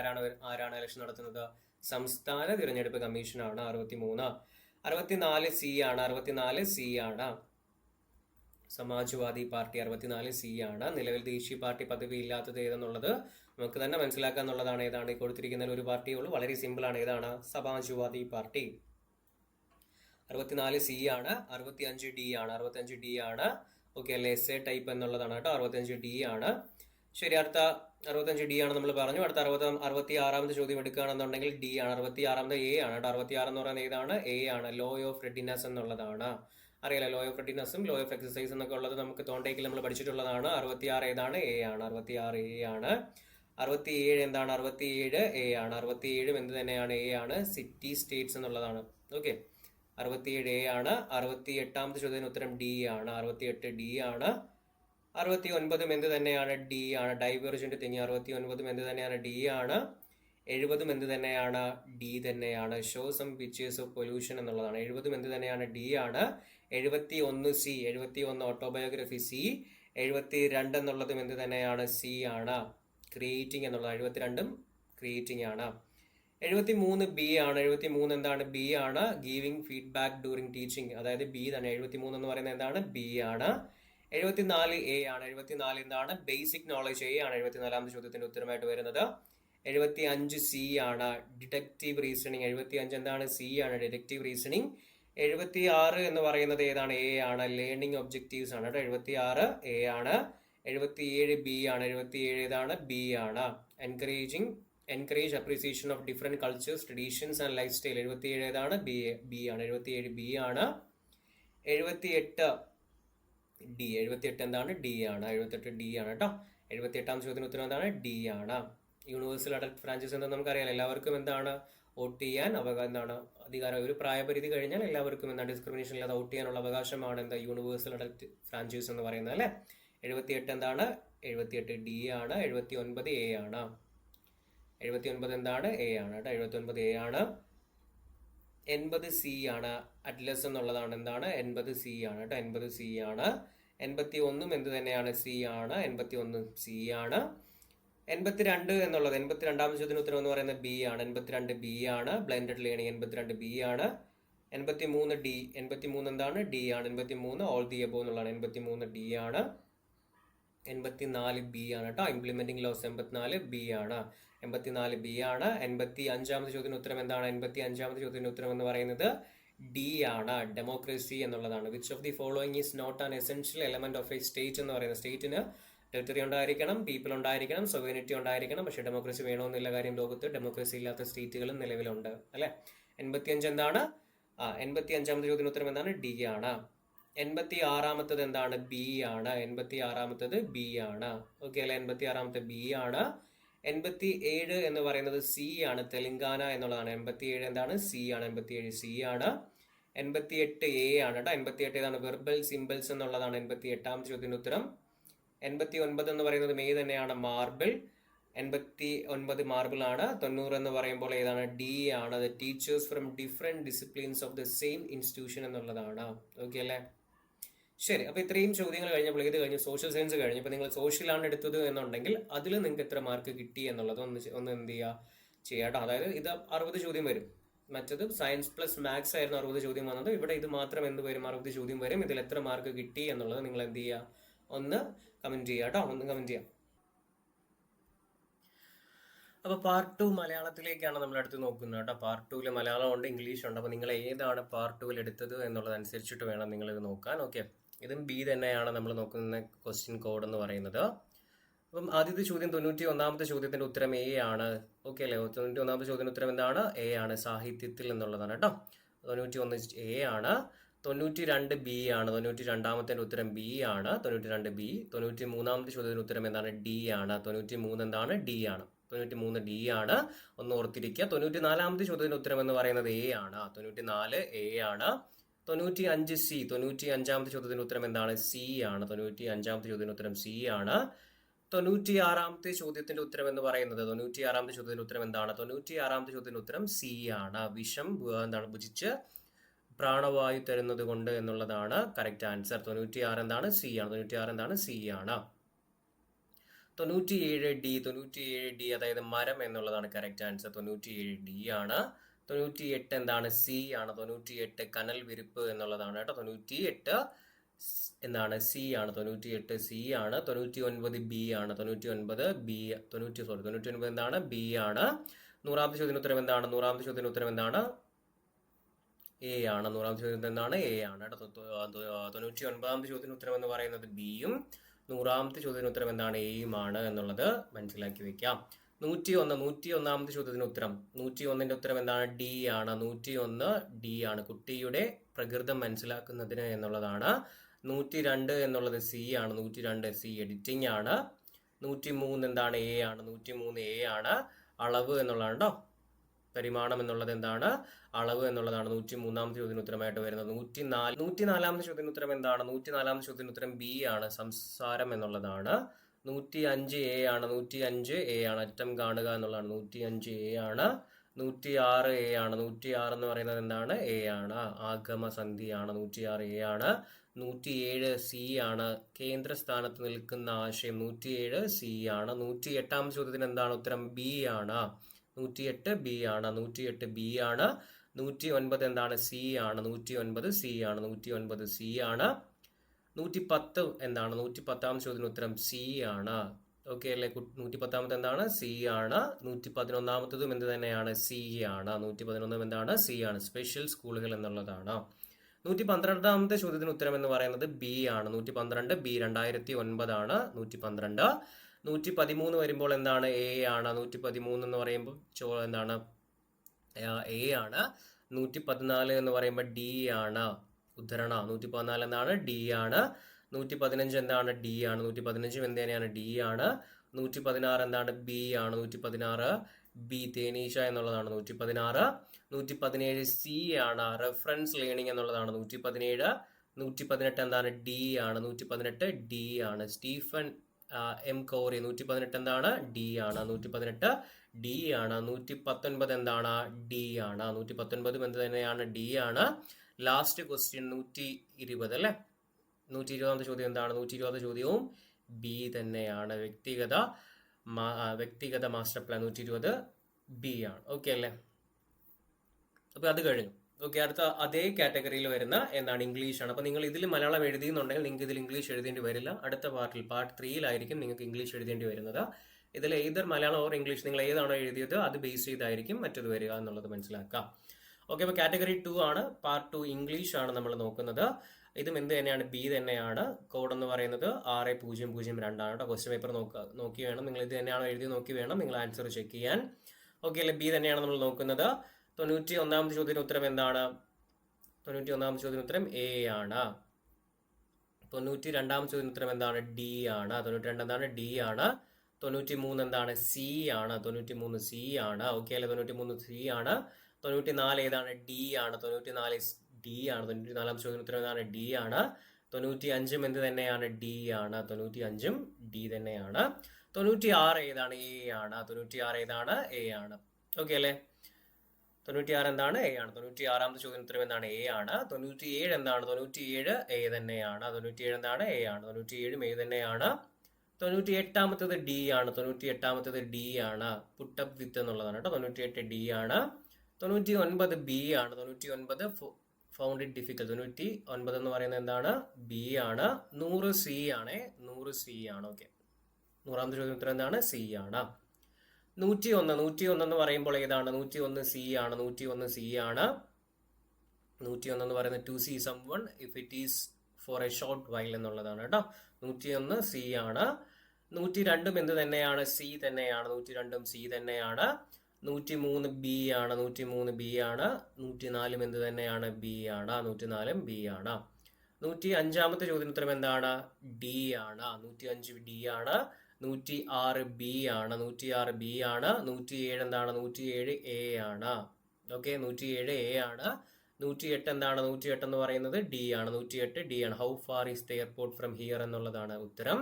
ആരാണ് ഇലക്ഷൻ നടത്തുന്നത്? സംസ്ഥാന തിരഞ്ഞെടുപ്പ് കമ്മീഷനാണ്. 63. 64 സി ആണ്. 64 സി ആണ്. സമാജ്വാദി പാർട്ടി 64 സി ആണ്. നിലവിൽ ദേശീയ പാർട്ടി പദവി ഇല്ലാത്തത് ഏതെന്നുള്ളത് നമുക്ക് തന്നെ മനസ്സിലാക്കാന്നുള്ളതാണ്. ഏതാണ് കൊടുത്തിരിക്കുന്നതിൽ ഒരു പാർട്ടിയേ ഉള്ളൂ. വളരെ സിമ്പിൾ ആണ്. ഏതാണ്? സമാജ്വാദി പാർട്ടി. 64 സി ആണ്. 65 ഡി ആണ്. 65 ഡി ആണ്. ഓക്കെ അല്ലെ. എസ് എ ടൈപ്പ് എന്നുള്ളതാണ് കേട്ടോ. 65 ഡി ആണ്. ശരി, അടുത്ത 65 ഡി ആണ് നമ്മൾ പറഞ്ഞു. അടുത്ത 66ാമത്തെ ചോദ്യം എടുക്കുകയാണെന്നുണ്ടെങ്കിൽ ഡി ആണ്. 66ാമത്തെ എ ആണ് കേട്ടോ. 66 എന്ന് പറയുന്നത് ഏതാണ്? എ ആണ്. ലോ ഓഫ് റെഡിനെസ് എന്നുള്ളതാണ്. അറിയാലോ, ലോ ഓഫ് റെഡിനെസ്സും ലോ ഓഫ് എക്സസൈസ് എന്നൊക്കെ ഉള്ളത് നമുക്ക് തോണ്ടേക്കിൽ നമ്മൾ പഠിച്ചിട്ടുള്ളതാണ്. 66 ഏതാണ്? എ ആണ്. 66 എ ആണ്. 67 എന്താണ്? 67 എ ആണ്. 67 എന്ത് തന്നെയാണ്? എ ആണ്. സിറ്റി സ്റ്റേറ്റ്സ് എന്നുള്ളതാണ്. ഓക്കെ. 67 എ ആണ്. 68ാമത്തെ ചോദ്യത്തിന് ഉത്തരം ഡി ആണ്. 68 ഡി ആണ്. 69 എന്ത് തന്നെയാണ്? ഡി ആണ്. ഡൈവേർജന്റ് തിങ്ങി. 69 എന്ത് തന്നെയാണ്? ഡി ആണ്. 70 എന്ത് തന്നെയാണ്? ഡി തന്നെയാണ്. Show some pictures of pollution എന്നുള്ളതാണ്. 70 എന്ത് തന്നെയാണ്? ഡി ആണ്. 71 സി. 71 autobiography C. 72 എന്നുള്ളതും എന്ത് തന്നെയാണ്? സി ആണ്. ക്രിയേറ്റിംഗ് എന്നുള്ളത്. 72 ക്രിയേറ്റിംഗ് ആണ്. 73 ബി ആണ്. 73 എന്താണ്? ബി ആണ്. Giving feedback during teaching. അതായത് ബി തന്നെ. 73 എന്ന് പറയുന്നത് എന്താണ്? ബി ആണ്. 74 എ ആണ്. 74 എന്താണ്? ബേസിക് നോളജ് എ ആണ് 74ാമത്തെ ചോദ്യത്തിന്റെ ഉത്തരമായിട്ട് വരുന്നത്. 75 സി ആണ് ഡിഡക്റ്റീവ് റീസണിങ്. 75 എന്താണ്? സി ആണ് ഡിഡക്റ്റീവ് റീസണിങ്. 76 എന്ന് പറയുന്നത് ഏതാണ്? എ ആണ് ലേണിംഗ് ഒബ്ജക്റ്റീവ്സ് ആണ് കേട്ടോ. 76 എ ആണ്. 77 ബി ആണ്. 77 ഏതാണ്? ബി ആണ്. Encourage appreciation of different cultures, traditions and life style. 77 ഏതാണ്? ബി ആണ്. 77 ബി ആണ്. 78 ഡി. 78 എന്താണ്? ഡി ആണ്. 78 ഡി ആണ് കേട്ടോ. 78ാമത്തെ ചോദ്യത്തിന് ഉത്തരം എന്താണ്? ഡി ആണ്. യൂണിവേഴ്സൽ അഡൽട്ട് ഫ്രാഞ്ചൈസ് എന്താ നമുക്കറിയാം. എല്ലാവർക്കും എന്താണ്? വോട്ട് ചെയ്യാൻ എന്താണ്? അധികാരം. ഒരു പ്രായപരിധി കഴിഞ്ഞാൽ എല്ലാവർക്കും എന്താണ്? ഡിസ്ക്രിമിനേഷൻ ഇല്ലാതെ വോട്ട് ചെയ്യാനുള്ള അവകാശമാണ് എന്താ? യൂണിവേഴ്സൽ അഡൽട്ട് ഫ്രാഞ്ചൈസ് എന്ന് പറയുന്നത് അല്ലെ. 78 എന്താണ്? 78 ഡി ആണ്. 79 എ ആണ്. 79 എന്താണ്? എ ആണ് കേട്ടോ. 79 എ ആണ്. 80 സി ആണ്. അറ്റ്ലസ് എന്നുള്ളതാണ് എന്താണ്? 80 സി ആണ് കേട്ടോ. 80 സി ആണ്. 81 എന്ത് തന്നെയാണ്? സി ആണ്. 81 സി ആണ്. 82 എന്നുള്ളത് 82ാമത്തെ ചോദ്യത്തിന് ഉത്തരം എന്ന് പറയുന്നത് ബി ആണ്. 82 ബി ആണ്. ബ്ലെൻഡഡ് ലേണിംഗ് 82 ബി ആണ്. 83 ഡി. 83 എന്താണ്? ഡി ആണ്. 83 ഓൾ ദി എബോ എന്നുള്ളതാണ്. 83 ഡി ആണ്. 84 ബി ആണ് കേട്ടോ. ഇംപ്ലിമെന്റിംഗ് ലോസ് 84 ബി ആണ്. 84 ബി ആണ്. 85ാമത്തെ ചോദ്യത്തിന് ഉത്തരം എന്താണ്? 85ാമത്തെ ചോദ്യത്തിന് ഉത്തരം എന്ന് പറയുന്നത് ഡി ആണ്. ഡെമോക്രസി എന്നുള്ളതാണ്. Which of the following is not an essential element of a state എന്ന് പറയുന്നത്. സ്റ്റേറ്റിന് ടെറിട്ടറി ഉണ്ടായിരിക്കണം, പീപ്പിൾ ഉണ്ടായിരിക്കണം, സോവറിനിറ്റി ഉണ്ടായിരിക്കണം. പക്ഷെ ഡെമോക്രസി വേണമെന്നില്ല. കാര്യം ലോകത്ത് ഡെമോക്രസി ഇല്ലാത്ത സ്റ്റേറ്റുകളും നിലവിലുണ്ട് അല്ലെ. 85 എന്താണ്? 85ാമത്തെ ചോദ്യത്തിന് ഉത്തരം എന്താണ്? ഡി ആണ്. 86ാമത്തത് എന്താണ്? ബി ആണ്. 86ാമത്തത് ബി ആണ്. ഓക്കെ അല്ലെ. 86ാമത്തെ ബി ആണ്. 87 എന്ന് പറയുന്നത് സി ആണ്. തെലങ്കാന എന്നുള്ളതാണ്. 87 എന്താണ്? സി ആണ്. 87 സി ആണ്. 88 എ ആണ് കേട്ടോ. 88 ഏതാണ്? വെർബൽ സിമ്പിൾസ് എന്നുള്ളതാണ് 88ാമത്തെ ചോദ്യത്തിന് ഉത്തരം. 89 എന്ന് പറയുന്നത് മെയ് തന്നെയാണ്. മാർബിൾ. 89 മാർബിൾ ആണ്. 90 എന്ന് പറയുമ്പോൾ ഏതാണ്? ഡി ആണ്. The teachers from different disciplines of the same institution എന്നുള്ളതാണ്. ഓക്കെ അല്ലേ. ശരി. അപ്പൊ ഇത്രയും ചോദ്യങ്ങൾ കഴിഞ്ഞപ്പോൾ ഇത് കഴിഞ്ഞ് സോഷ്യൽ സയൻസ് കഴിഞ്ഞു. ഇപ്പൊ നിങ്ങൾ സോഷ്യലാണ് എടുത്തത് എന്നുണ്ടെങ്കിൽ അതിൽ നിങ്ങൾക്ക് എത്ര മാർക്ക് കിട്ടി എന്നുള്ളത് ഒന്ന് എന്ത് ചെയ്യാട്ടോ. അതായത് ഇത് 60 ചോദ്യം വരും. മറ്റത് സയൻസ് പ്ലസ് മാത്സ് ആയിരുന്നു 60 ചോദ്യം വന്നത്. ഇവിടെ ഇത് മാത്രം എന്ത് വരും? 60 ചോദ്യം വരും. ഇതിൽ എത്ര മാർക്ക് കിട്ടി എന്നുള്ളത് നിങ്ങൾ എന്ത് ചെയ്യുക? ഒന്ന് കമന്റ് ചെയ്യുക കേട്ടോ. ഒന്ന് കമന്റ് ചെയ്യാം. അപ്പൊ പാർട്ട് 2 മലയാളത്തിലേക്കാണ് നമ്മൾ അടുത്ത് നോക്കുന്നത് കേട്ടോ. പാർട്ട് 2 മലയാളം ഉണ്ട്, ഇംഗ്ലീഷ് ഉണ്ട്. അപ്പൊ നിങ്ങൾ ഏതാണ് പാർട്ട് 2 എടുത്തത് എന്നുള്ളതനുസരിച്ചിട്ട് വേണം നിങ്ങൾ ഇത് നോക്കാൻ. ഓക്കെ. ഇതും ബി തന്നെയാണ് നമ്മൾ നോക്കുന്ന ക്വസ്റ്റ്യൻ കോഡ് എന്ന് പറയുന്നത്. അപ്പം ആദ്യത്തെ ചോദ്യം 91ാമത്തെ ചോദ്യത്തിന്റെ ഉത്തരം എ ആണ്. ഓക്കെ അല്ലേ. 91ാമത്തെ ചോദ്യത്തിന്റെ ഉത്തരം എന്താണ്? എ ആണ്. സാഹിത്യത്തിൽ എന്നുള്ളതാണ് കേട്ടോ. 91 എ ആണ്. 92 ബി ആണ്. 92ാമത്തെ ഉത്തരം ബി ആണ്. 92 ബി. 93ാമത്തെ ചോദ്യത്തിന് ഉത്തരം എന്താണ്? ഡി ആണ്. 93 എന്താണ്? ഡി ആണ്. 93 ഡി ആണ്. ഒന്ന് ഓർത്തിരിക്കുക. 94ാമത്തെ ചോദ്യത്തിന് ഉത്തരം എന്ന് പറയുന്നത് എ ആണ്. 94 എ ആണ്. 95 സി. 95ാമത്തെ ചോദ്യത്തിന് ഉത്തരം എന്താണ്? സി ആണ്. 95ാമത്തെ ചോദ്യത്തിന് ഉത്തരം സി ആണ്. 96ാമത്തെ ചോദ്യത്തിന്റെ ഉത്തരം എന്ന് പറയുന്നത് 96ാമത്തെ ചോദ്യത്തിന്റെ ഉത്തരം എന്താണ്? 96ാമത്തെ ചോദ്യത്തിന്റെ ഉത്തരം സി ആണ്. വിഷം എന്താണ്? ഭുജിച്ച് പ്രാണവായു തരുന്നത് കൊണ്ട് എന്നുള്ളതാണ് കറക്റ്റ് ആൻസർ. 96 എന്താണ്? സി ആണ്. 96 എന്താണ്? സി ആണ്. 97 ഡി. 97 ഡി അതായത് മരം എന്നുള്ളതാണ് കറക്റ്റ് ആൻസർ. 97 ഡി ആണ്. 98 എന്താണ്? സി ആണ്. 98 കനൽ വിരിപ്പ് എന്നുള്ളതാണ് കേട്ടോ. 98 എന്താണ്? സി ആണ്. 98 സി ആണ്. 99 ബി ആണ്. 99 ബി. 99 എന്താണ്? ബി ആണ്. 100ാമത്തെ ചോദ്യത്തിന് ഉത്തരം എന്താണ്? 100ാമത്തെ ചോദ്യത്തിന് ഉത്തരം എന്താണ്? എ ആണ്. 100ാമത്തെ ചോദ്യം എന്താണ്? എ ആണ് കേട്ടോ. 99ാമത്തെ ചോദ്യത്തിന് ഉത്തരം എന്ന് പറയുന്നത് ബിയും 100ാമത്തെ ചോദ്യത്തിന് ഉത്തരം എന്താണ്? എയുമാണ് എന്നുള്ളത് മനസ്സിലാക്കി വെക്കാം. 101ാമത്തെ ചോദ്യത്തിന് ഉത്തരം 101ന്റെ ഉത്തരം എന്താണ്? ഡി ആണ്. 101 ഡി ആണ്. കുട്ടിയുടെ പ്രകൃതം മനസ്സിലാക്കുന്നതിന് എന്നുള്ളതാണ്. 102 എന്നുള്ളത് സി ആണ്. 102 സി എഡിറ്റിംഗ് ആണ്. 103 എന്താണ്? എ ആണ്. 103 എ ആണ്. അളവ് എന്നുള്ളതാണ് കേട്ടോ. പരിമാണം എന്നുള്ളത് എന്താണ്? അളവ് എന്നുള്ളതാണ്. 103ാമത്തെ ചോദ്യത്തിന് ഉത്തരമായിട്ട് വരുന്നത്. 104ാമത്തെ ചോദ്യത്തിന് ഉത്തരം എന്താണ്? 104ാമത്തെ ചോദ്യത്തിന് ഉത്തരം ബി ആണ്. സംസാരം എന്നുള്ളതാണ്. 105 എ ആണ്. 105 എ ആണ്. അറ്റം കാണുക എന്നുള്ളതാണ്. 105 എ ആണ്. 106 എ ആണ്. 106 എന്ന് പറയുന്നത് എന്താണ്? എ ആണ്. ആഗമസന്ധിയാണ്. 106 എ ആണ്. 107 സി ആണ്. കേന്ദ്രസ്ഥാനത്ത് നിൽക്കുന്ന ആശയം. 107 സി ആണ്. 108ാമത്തെ ചോദ്യത്തിന് എന്താണ് ഉത്തരം? ബി ആണ്. 108 ബി ആണ്. 108 ബി ആണ്. 109 എന്താണ്? സി ആണ്. 109 സി ആണ്. 109 സി ആണ്. 110 എന്താണ്? 110ാമത്തെ ചോദ്യത്തിന് ഉത്തരം സി ആണ്. ഓക്കെ അല്ലേ? 110ാമത്തെ എന്താണ്? സി ആണ്. 111ാമത്തതും എന്ത് തന്നെയാണ്? സി ആണ്. 111 എന്താണ്? സി ആണ്. സ്പെഷ്യൽ സ്കൂളുകൾ എന്നുള്ളതാണ്. 112ാമത്തെ ചോദ്യത്തിന് ഉത്തരം എന്ന് പറയുന്നത് ബി ആണ്. 112 ബി 2009 ആണ്. 112 113 വരുമ്പോൾ എന്താണ്? എ ആണ്. 113 എന്ന് പറയുമ്പോൾ എന്താണ്? എ ആണ്. 114 എന്ന് പറയുമ്പോൾ ഡി ആണ്. ഉദ്ധരണ 114 എന്താണ്? ഡി ആണ്. 115 എന്താണ്? ഡി ആണ്. 115 എന്ത് തന്നെയാണ്? ഡി ആണ്. 116 എന്താണ്? ബി ആണ്. 116 ബി തേനീശ എന്നുള്ളതാണ്. 116 117 സി ആണ്. റെഫറൻസ് ലേണിംഗ് എന്നുള്ളതാണ്. 117 118 എന്താണ്? ഡി ആണ്. 118 ഡി ആണ്. സ്റ്റീഫൻ എം കോറി 118 എന്താണ്? ഡി ആണ്. 118 ഡി ആണ്. 119 എന്താണ്? ഡി ആണ്. 119 എന്ത് തന്നെയാണ്? ഡി ആണ്. ലാസ്റ്റ് ക്വസ്റ്റ്യൻ 120 അല്ലേ? 120ാമത്തെ ചോദ്യം എന്താണ്? 120ാമത്തെ ചോദ്യവും ബി തന്നെയാണ്. വ്യക്തിഗത മാസ്റ്റർ പ്ലാൻ 120 ബി ആണ്. ഓക്കെ അല്ലേ? അപ്പൊ അത് കഴിഞ്ഞു. ഓക്കെ, അടുത്ത അതേ കാറ്റഗറിയിൽ വരുന്ന എന്താണ്? ഇംഗ്ലീഷ് ആണ്. അപ്പൊ നിങ്ങൾ ഇതിൽ മലയാളം എഴുതിയെന്നുണ്ടെങ്കിൽ നിങ്ങൾക്ക് ഇതിൽ ഇംഗ്ലീഷ് എഴുതേണ്ടി വരില്ല. അടുത്ത പാർട്ട് 3യിലായിരിക്കും നിങ്ങൾക്ക് ഇംഗ്ലീഷ് എഴുതേണ്ടി വരുന്നത്. ഇതിൽ ഏതൊരു മലയാളം ഓർ ഇംഗ്ലീഷ് നിങ്ങൾ ഏതാണോ എഴുതിയത് അത് ബേസ് ചെയ്തായിരിക്കും മറ്റത് വരിക എന്നുള്ളത് മനസ്സിലാക്കാം. ഓക്കെ, അപ്പോൾ കാറ്റഗറി 2 ആണ്. പാർട്ട് 2 ഇംഗ്ലീഷ് ആണ് നമ്മൾ നോക്കുന്നത്. ഇതും എന്ത് തന്നെയാണ്? ബി തന്നെയാണ്. കോഡ് എന്ന് പറയുന്നത് 6002 ആണ് കേട്ടോ. ക്വസ്റ്റ്യൻ പേപ്പർ നോക്കി വേണം നിങ്ങൾ ഇത് തന്നെയാണോ എഴുതി നോക്കി വേണം നിങ്ങൾ ആൻസർ ചെക്ക് ചെയ്യാൻ. ഓക്കെ അല്ലേ? ബി തന്നെയാണ് നമ്മൾ നോക്കുന്നത്. 91ാമത്തെ ചോദ്യത്തിന് ഉത്തരം എന്താണ്? 91ാമത്തെ ചോദ്യത്തിന് ഉത്തരം എ ആണ്. 92ാമത്തെ ചോദ്യത്തിന് ഉത്തരം എന്താണ്? ഡി ആണ്. 92 എന്താണ്? ഡി ആണ്. 93 എന്താണ്? സി ആണ്. 93 സി ആണ്. ഓക്കെ അല്ലേ? 93 സി ആണ്. 94 ഏതാണ്? ഡി ആണ്. 94 ഡി ആണ്. 94ാമത്തെ ചോദ്യത്തിന് ഉത്തരം എന്താണ്? ഡി ആണ്. 95 എന്ത് തന്നെയാണ്? ഡി ആണ്. 95 ഡി തന്നെയാണ്. 96 ഏതാണ്? എ ആണ്. 96 ഏതാണ്? എ ആണ്. ഓക്കെ അല്ലേ? 96 എന്താണ്? എ ആണ്. 96ാമത്തെ ചോദ്യം ഉത്തരം എന്താണ്? എ ആണ്. 97 എന്താണ്? 97 എ തന്നെയാണ്. 97 എന്താണ്? എ ആണ്. 97 എ തന്നെയാണ്. 98ാമത്തത് ഡി ആണ്. 98ാമത്തത് ഡി ആണ്. പുട്ടപ്പ് വിത്ത് എന്നുള്ളതാണ് കേട്ടോ. 98 ഡി ആണ്. 99 ബി ആണ്. 99 ഫൗണ്ട് ഇറ്റ് ഡിഫിക്കൽട്ട്. 99 എന്ന് പറയുന്നത് എന്താണ്? ബി ആണ്. 100 സി ആണ്. 100 സി ആണ്. ഓക്കെ, 100ാമത്തെ ചോദ്യം ഉത്തരം എന്താണ്? സി ആണ്. 101 എന്ന് പറയുമ്പോൾ ഏതാണ്? 101 സി ആണ്. 101 സി ആണ്. 101 എന്ന് പറയുന്നത് to see someone if it is for a short while എന്നുള്ളതാണ് കേട്ടോ. 101 സി ആണ്. 102 എന്ത് തന്നെയാണ്? സി തന്നെയാണ്. 102 സി തന്നെയാണ്. 103 ബി ആണ്. 103 ബി ആണ്. 104 എന്ത് തന്നെയാണ്? ബി ആണ്. 104 ബി ആണ്. 105ാമത്തെ ചോദ്യത്തിന് ഉത്തരം എന്താണ്? ഡി ആണ്. 105 ഡി ആണ്. 106 ബി ആണ്. 106 ബി ആണ്. 107 എന്താണ്? 107 എ ആണ്. ഓക്കെ, 107 എ ആണ്. 108 എന്താണ്? 108 എന്ന് പറയുന്നത് ഡി ആണ്. 108 ഡി ആണ്. How far is the airport from here എന്നുള്ളതാണ് ഉത്തരം.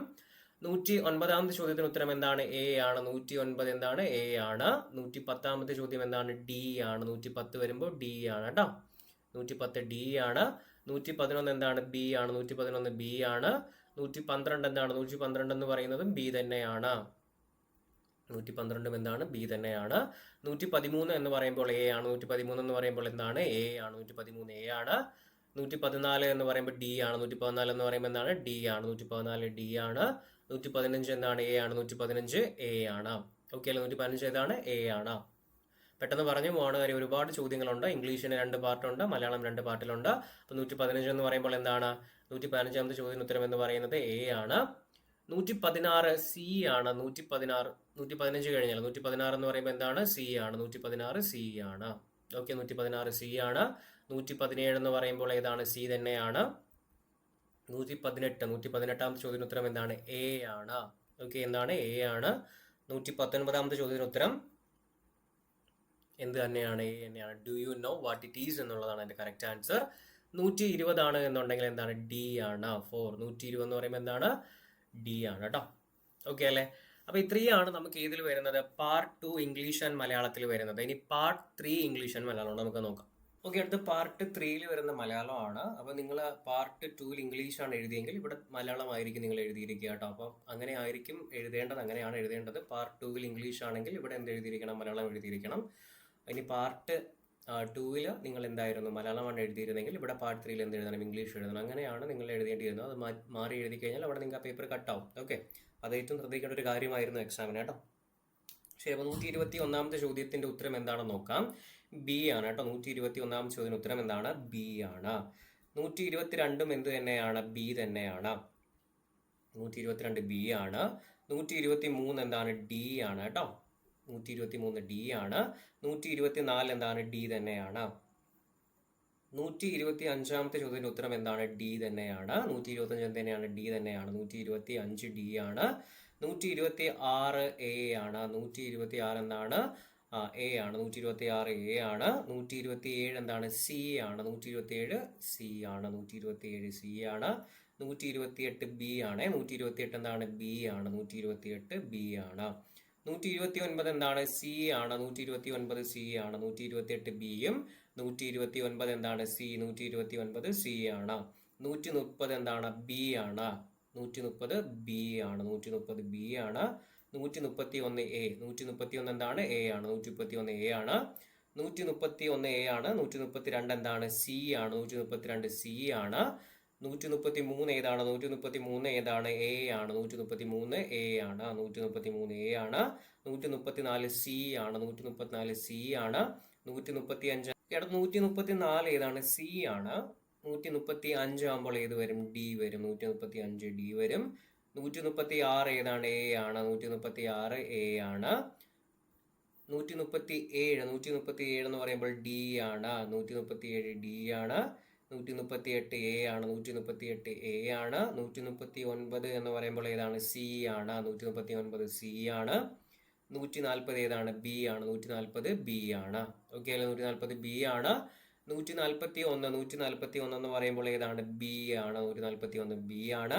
109ാമത്തെ ചോദ്യത്തിന് ഉത്തരം എന്താണ്? എ ആണ്. 109 എന്താണ്? എ ആണ്. 110ാമത്തെ ചോദ്യം എന്താണ്? ഡി ആണ്. 110 വരുമ്പോൾ ഡി ആണ് കേട്ടോ. 110 ഡി ആണ്. 111 എന്താണ്? ബി ആണ്. 111 ബി ആണ്. 112 എന്താണ്? 112 എന്ന് പറയുന്നത് ബി തന്നെയാണ്. 112 എന്താണ്? ബി തന്നെയാണ്. 113 എന്ന് പറയുമ്പോൾ എ ആണ്. 113 എന്ന് പറയുമ്പോൾ എന്താണ്? എ ആണ്. 113 എ ആണ്. 114 എന്ന് പറയുമ്പോൾ ഡി ആണ്. 114 എന്ന് പറയുമ്പോൾ എന്താണ്? ഡി ആണ്. 114 ഡി ആണ്. 115 എന്താണ്? എ ആണ്. 115 എ ആണ്. ഓക്കെ അല്ലേ? 115 ഏതാണ്? എ ആണ്. പെട്ടെന്ന് പറഞ്ഞു പോവാണ് കാര്യം, ഒരുപാട് ചോദ്യങ്ങളുണ്ട്. ഇംഗ്ലീഷിന് 2 പാർട്ടുണ്ട്, മലയാളം 2 പാർട്ടിലുണ്ട്. അപ്പോൾ 115 എന്ന് പറയുമ്പോൾ എന്താണ്? 115ാമത്തെ ചോദ്യത്തിന് ഉത്തരം എന്ന് പറയുന്നത് എ ആണ്. 116 സി ആണ്. 115 കഴിഞ്ഞാൽ 116 എന്ന് പറയുമ്പോൾ എന്താണ്? സി ആണ്. 116 സി ആണ്. ഓക്കെ, 116 സി ആണ്. 117 എന്ന് പറയുമ്പോൾ ഏതാണ്? സി തന്നെയാണ്. 118ാമത്തെ ചോദ്യത്തിന് ഉത്തരം എന്താണ്? എ ആണ്. ഓക്കെ, എന്താണ്? എ ആണ്. 119ാമത്തെ ചോദ്യത്തിന് ഉത്തരം എന്ത് തന്നെയാണ്? എ തന്നെയാണ്. Do you know what it is എന്നുള്ളതാണ് എൻ്റെ കറക്റ്റ് ആൻസർ. 120 ആണ് എന്നുണ്ടെങ്കിൽ എന്താണ്? ഡി ആണ്. 120 എന്ന് പറയുമ്പോൾ എന്താണ്? ഡി ആണ് കേട്ടോ. ഓക്കെ അല്ലേ? അപ്പൊ ഇത്രയാണ് നമുക്ക് ഇതിൽ വരുന്നത് പാർട്ട് 2 ഇംഗ്ലീഷ് ആൻഡ് മലയാളത്തിൽ വരുന്നത്. ഇനി പാർട്ട് 3 ഇംഗ്ലീഷ് ആൻഡ് മലയാളം നമുക്ക് നോക്കാം. ഓക്കെ, അടുത്ത് പാർട്ട് 3യിൽ വരുന്ന മലയാളമാണ്. അപ്പോൾ നിങ്ങൾ പാർട്ട് 2ൽ ഇംഗ്ലീഷ് ആണ് എഴുതിയെങ്കിൽ ഇവിടെ മലയാളമായിരിക്കും നിങ്ങൾ എഴുതിയിരിക്കുക കേട്ടോ. അപ്പം അങ്ങനെ ആയിരിക്കും എഴുതേണ്ടത്, അങ്ങനെയാണ് എഴുതേണ്ടത്. പാർട്ട് 2ൽ ഇംഗ്ലീഷ് ആണെങ്കിൽ ഇവിടെ എന്ത് എഴുതിയിരിക്കണം? മലയാളം എഴുതിയിരിക്കണം. ഇനി പാർട്ട് 2-ൽ നിങ്ങൾ എന്തായിരുന്നു മലയാളമാണ് എഴുതിയിരുന്നെങ്കിൽ ഇവിടെ പാർട്ട് 3-ൽ എന്ത് എഴുതണം, ഇംഗ്ലീഷ് എഴുതണം. അങ്ങനെയാണ് നിങ്ങൾ എഴുതേണ്ടിയിരുന്നത്. അത് മാറി എഴുതി കഴിഞ്ഞാൽ അവിടെ നിങ്ങൾക്ക് ആ പേപ്പർ കട്ടാവും. ഓക്കെ, അത് ഏറ്റവും ശ്രദ്ധിക്കേണ്ട ഒരു കാര്യമായിരുന്നു എക്സാമിന് കേട്ടോ. ശരി, അപ്പോൾ 121ാമത്തെ ചോദ്യത്തിന്റെ ഉത്തരം എന്താണെന്ന് നോക്കാം. ബി ആണ് കേട്ടോ. 121ാമത്തെ ചോദ്യത്തിന് ഉത്തരം എന്താണ്? ബി ആണ്. 122 എന്ത് തന്നെയാണ്? ബി തന്നെയാണ്. 122 ബി ആണ്. 123 എന്താണ്? ഡി ആണ് കേട്ടോ. 123 ഡി ആണ്. 124 എന്താണ്? ഡി തന്നെയാണ്. 125ാമത്തെ ചോദ്യത്തിന്റെ ഉത്തരം എന്താണ്? ഡി തന്നെയാണ്. 125 എന്ത് തന്നെയാണ്? ഡി തന്നെയാണ്. 125 ഡി ആണ്. 126 എ ആണ്. 126 എന്താണ്? എ ആണ്. 126 എ ആണ്. 127 എന്താണ്? സി ആണ്. 127 സി ആണ്. 127 സി ആണ്. 128 ബി ആണ്. 128 എന്താണ്? ബി ആണ്. 128 ബി ആണ്. 129 എന്താണ്? സി ആണ്. 129 സി ആണ്. 128 ബിയും 129 എന്താണ്? സി. 129 സി ആണ്. 130 എന്താണ്? ബി ആണ്. 130 ബി ആണ്. 130 ബി ആണ്. 131 എ. 131 എന്താണ്? എ ആണ്. 131 എ ആണ്. 131 എ ആണ്. 132 എന്താണ്? സി ആണ്. 132 സി ആണ്. 133 ഏതാണ്? 133 ഏതാണ്? എ ആണ്. 133 എ ആണ്. 133 എ ആണ്. 134 സി ആണ്. 134 സി ആണ്. 135 134 ഏതാണ്? സി ആണ്. 135 ആകുമ്പോൾ ഏത് വരും? ഡി വരും. 135 ഡി വരും. 136 ഏതാണ്? എ ആണ്. 136 എ ആണ്. 137 എന്ന് പറയുമ്പോൾ ഡി ആണ്. 137 ഡി ആണ്. 138 എ ആണ്. 138 എ ആണ്. 139 എന്ന് പറയുമ്പോൾ ഏതാണ്? സി ആണ്. 139 സി ആണ്. 140 ഏതാണ്? ബി ആണ്. 140 ബി ആണ്. ഓക്കെ അല്ലെ? 140 ബി ആണ്. 141 എന്ന് പറയുമ്പോൾ ഏതാണ്? ബി ആണ്. 141 ബി ആണ്.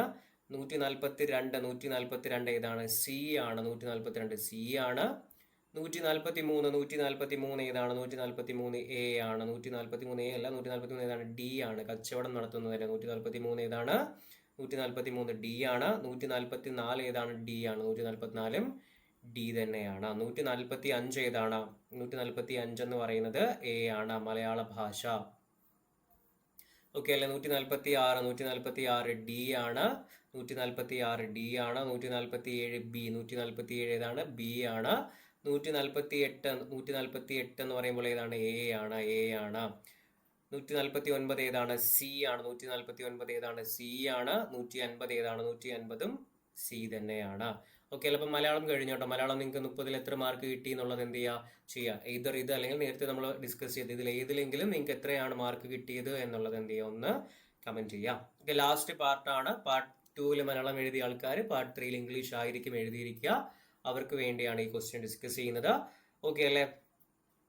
142 ഏതാണ്? സി ആണ്. 142 സി ആണ്. 143 ഏതാണ്? 143 എ ആണ്. 143 എ അല്ല, 143 ഏതാണ്? ഡി ആണ്. കച്ചവടം നടത്തുന്നതല്ല. 143 ഏതാണ്? 143 ഡി ആണ്. 144 ഏതാണ്? ഡി ആണ്. 144 ഡി തന്നെയാണ്. 145 ഏതാണ്? 145 എന്ന് പറയുന്നത് എ ആണ്. മലയാള ഭാഷ. ഓക്കെ അല്ലെ? 146 ഡി ആണ്. 146 ഡി ആണ്. 147 ബി. 147 ഏതാണ്? ബി ആണ്. 148 എന്ന് പറയുമ്പോൾ ഏതാണ്? എ ആണ്. എ ആണ്. 149 ഏതാണ്? സി ആണ്. 149 ഏതാണ്? സി ആണ്. 150 ഏതാണ്? 150 സി തന്നെയാണ്. ഓക്കെ അല്ല? അപ്പം മലയാളം കഴിഞ്ഞു കേട്ടോ. മലയാളം നിങ്ങൾക്ക് 30-ൽ എത്ര മാർക്ക് കിട്ടി എന്നുള്ളത് എന്ത് ചെയ്യുക? ഇതർ ഇത് അല്ലെങ്കിൽ നേരത്തെ നമ്മൾ ഡിസ്കസ് ചെയ്ത് ഇതിൽ ഏതിലെങ്കിലും നിങ്ങൾക്ക് എത്രയാണ് മാർക്ക് കിട്ടിയത് എന്നുള്ളത് എന്ത് ചെയ്യുക? ഒന്ന് കമന്റ് ചെയ്യാം. ഓക്കെ, ലാസ്റ്റ് പാർട്ടാണ്. പാർട്ട് 2-ൽ മലയാളം എഴുതിയ ആൾക്കാർ പാർട്ട് 3-ൽ ഇംഗ്ലീഷ് ആയിരിക്കും എഴുതിയിരിക്കുക. അവർക്ക് വേണ്ടിയാണ് ഈ ക്വസ്റ്റ്യൻ ഡിസ്കസ് ചെയ്യുന്നത്. ഓക്കെ അല്ലേ?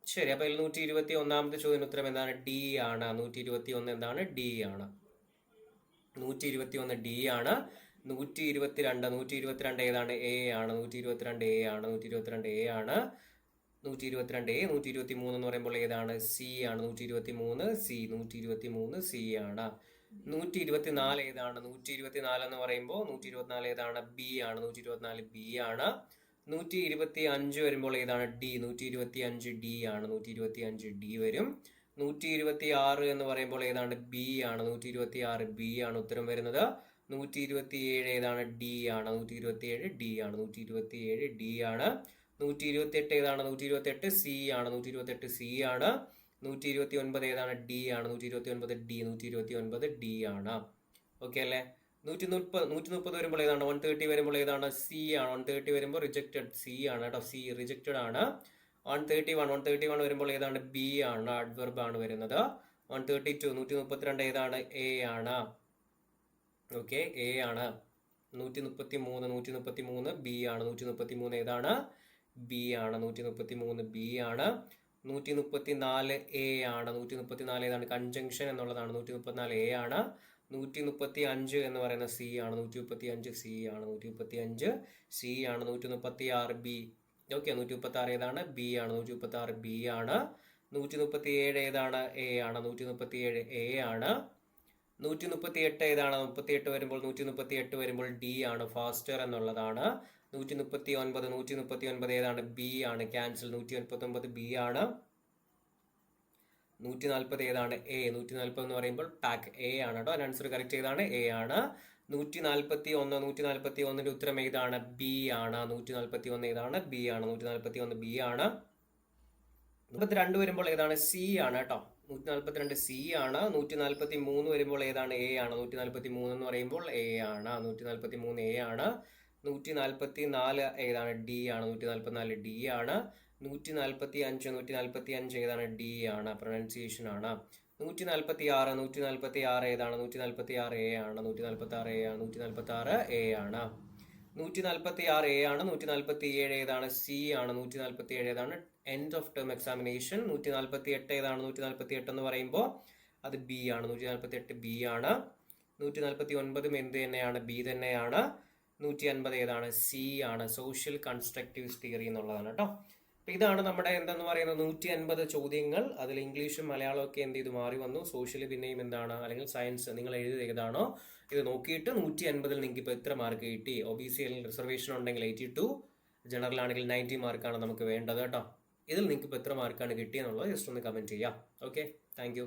ശരി, അപ്പൊ 121ാമത്തെ ചോദ്യം ഉത്തരം എന്താണ്? ഡി ആണ്. 121 എന്താണ്? ഡി ആണ്. 121 ഡി ആണ്. 122 ഏതാണ്? എ ആണ്. 122 എ ആണ്. 122 എ ആണ്. 122 എ. 123 എന്ന് പറയുമ്പോൾ ഏതാണ്? സി ആണ്. 123 സി. 123 സി ആണ്. 124 ഏതാണ്? 124 എന്ന് പറയുമ്പോൾ 124 ഏതാണ്? ബി ആണ്. 124 ബി ആണ്. 125 വരുമ്പോൾ ഏതാണ്? ഡി. 125 ഡി ആണ്. 125 ഡി വരും. 126 എന്ന് പറയുമ്പോൾ ഏതാണ്? ബി ആണ്. 126 ബി ആണ് ഉത്തരം വരുന്നത്. 127 ഏതാണ്? ഡി ആണ്. 127 ഡി ആണ്. 127 ഡി ആണ്. 128 ഏതാണ്? 128 സി ആണ്. 128 സി ആണ്. 129 ഏതാണ്? ഡി ആണ്. 129 ഡി. 129 ഡി ആണ്. ഓക്കെ അല്ലേ? 130 വരുമ്പോൾ ഏതാണ്? 130 വരുമ്പോൾ ഏതാണ്? സി ആണ്. 130 വരുമ്പോൾ റിജക്റ്റഡ് സി ആണ് കേട്ടോ. സി റിജക്റ്റഡ് ആണ്. 131 വരുമ്പോൾ ഏതാണ്? ബി ആണ്. അഡ്വർബ് ആണ് വരുന്നത്. 132 132 ഏതാണ്? എ ആണ്. ഓക്കെ, എ ആണ്. 133 ബി ആണ്. 133 ഏതാണ്? ബി ആണ്. 133 ബി ആണ്. 134 എ ആണ്. 134 ഏതാണ്? കൺജങ്ഷൻ എന്നുള്ളതാണ്. 134 എ ആണ്. 135 എന്ന് പറയുന്ന സി ആണ്. 135 സി ആണ്. 135 സി ആണ്. 136 ബി. ഓക്കെ, 136 ഏതാണ്? ബി ആണ്. 136 ബി ആണ്. 137 ഏതാണ്? എ ആണ്. 137 എ ആണ്. 138 ഏതാണ്? 38 വരുമ്പോൾ ഡി ആണ്. ഫാസ്റ്റർ എന്നുള്ളതാണ്. 139 ഏതാണ്? ബി ആണ്. ക്യാൻസൽ. 139 ബി ആണ്. 140 ഏതാണ്? എ. 140 എന്ന് പറയുമ്പോൾ പാക്ക് എ ആണ് കേട്ടോ. അതിന് ആൻസർ കറക്റ്റ് ഏതാണ്? എ ആണ്. 141 ഉത്തരം ഏതാണ്? ബി ആണ്. 141 ഏതാണ്? ബി ആണ്. 141 ബി ആണ്. 142 വരുമ്പോൾ ഏതാണ്? സി ആണ് കേട്ടോ. 142 സി ആണ്. 143 വരുമ്പോൾ ഏതാണ്? എ ആണ്. 143 എന്ന് പറയുമ്പോൾ എ ആണ്. 143 എ ആണ്. 144 ഏതാണ്? ഡി ആണ്. 144 ഡി ആണ്. 145 ഏതാണ്? ഡി ആണ്. പ്രൊനൗൺസിയേഷൻ ആണ്. 146 ഏതാണ്? 146 എ ആണ്. 146 എ ആണ്. 146 എ ആണ്. 146 എ ആണ്. 147 ഏതാണ്? സി ആണ്. 147 ഏതാണ്? End of term examination. 148 ഏതാണ്? 148 എന്ന് പറയുമ്പോൾ അത് ബി ആണ്. 148 ബി ആണ്. 149 എന്ത് തന്നെയാണ്? ബി തന്നെയാണ്. 150 ഏതാണ്? സി ആണ്. സോഷ്യൽ കൺസ്ട്രക്റ്റീവ് തിയറി എന്നുള്ളതാണ് കേട്ടോ. അപ്പൊ ഇതാണ് നമ്മുടെ എന്തെന്ന് പറയുന്നത് 150 ചോദ്യങ്ങൾ. അതിൽ ഇംഗ്ലീഷും മലയാളവും ഒക്കെ എന്ത് ചെയ്ത് മാറി വന്നു. സോഷ്യൽ പിന്നെയും എന്താണ്, അല്ലെങ്കിൽ സയൻസ് നിങ്ങൾ എഴുതിയത് ഏതാണോ ഇത് നോക്കിയിട്ട് 150 നിങ്ങൾക്ക് ഇപ്പോൾ എത്ര മാർക്ക് കിട്ടി. OBC അല്ലെങ്കിൽ റിസർവേഷൻ ഉണ്ടെങ്കിൽ 82, ജനറൽ ആണെങ്കിൽ 90 മാർക്കാണ് നമുക്ക് വേണ്ടത് കേട്ടോ. ഇതിൽ നിങ്ങൾക്ക് ഇപ്പോൾ എത്ര മാർക്കാണ് കിട്ടിയെന്നുള്ളത് ജസ്റ്റ് ഒന്ന് കമന്റ് ചെയ്യാം. Okay, thank you.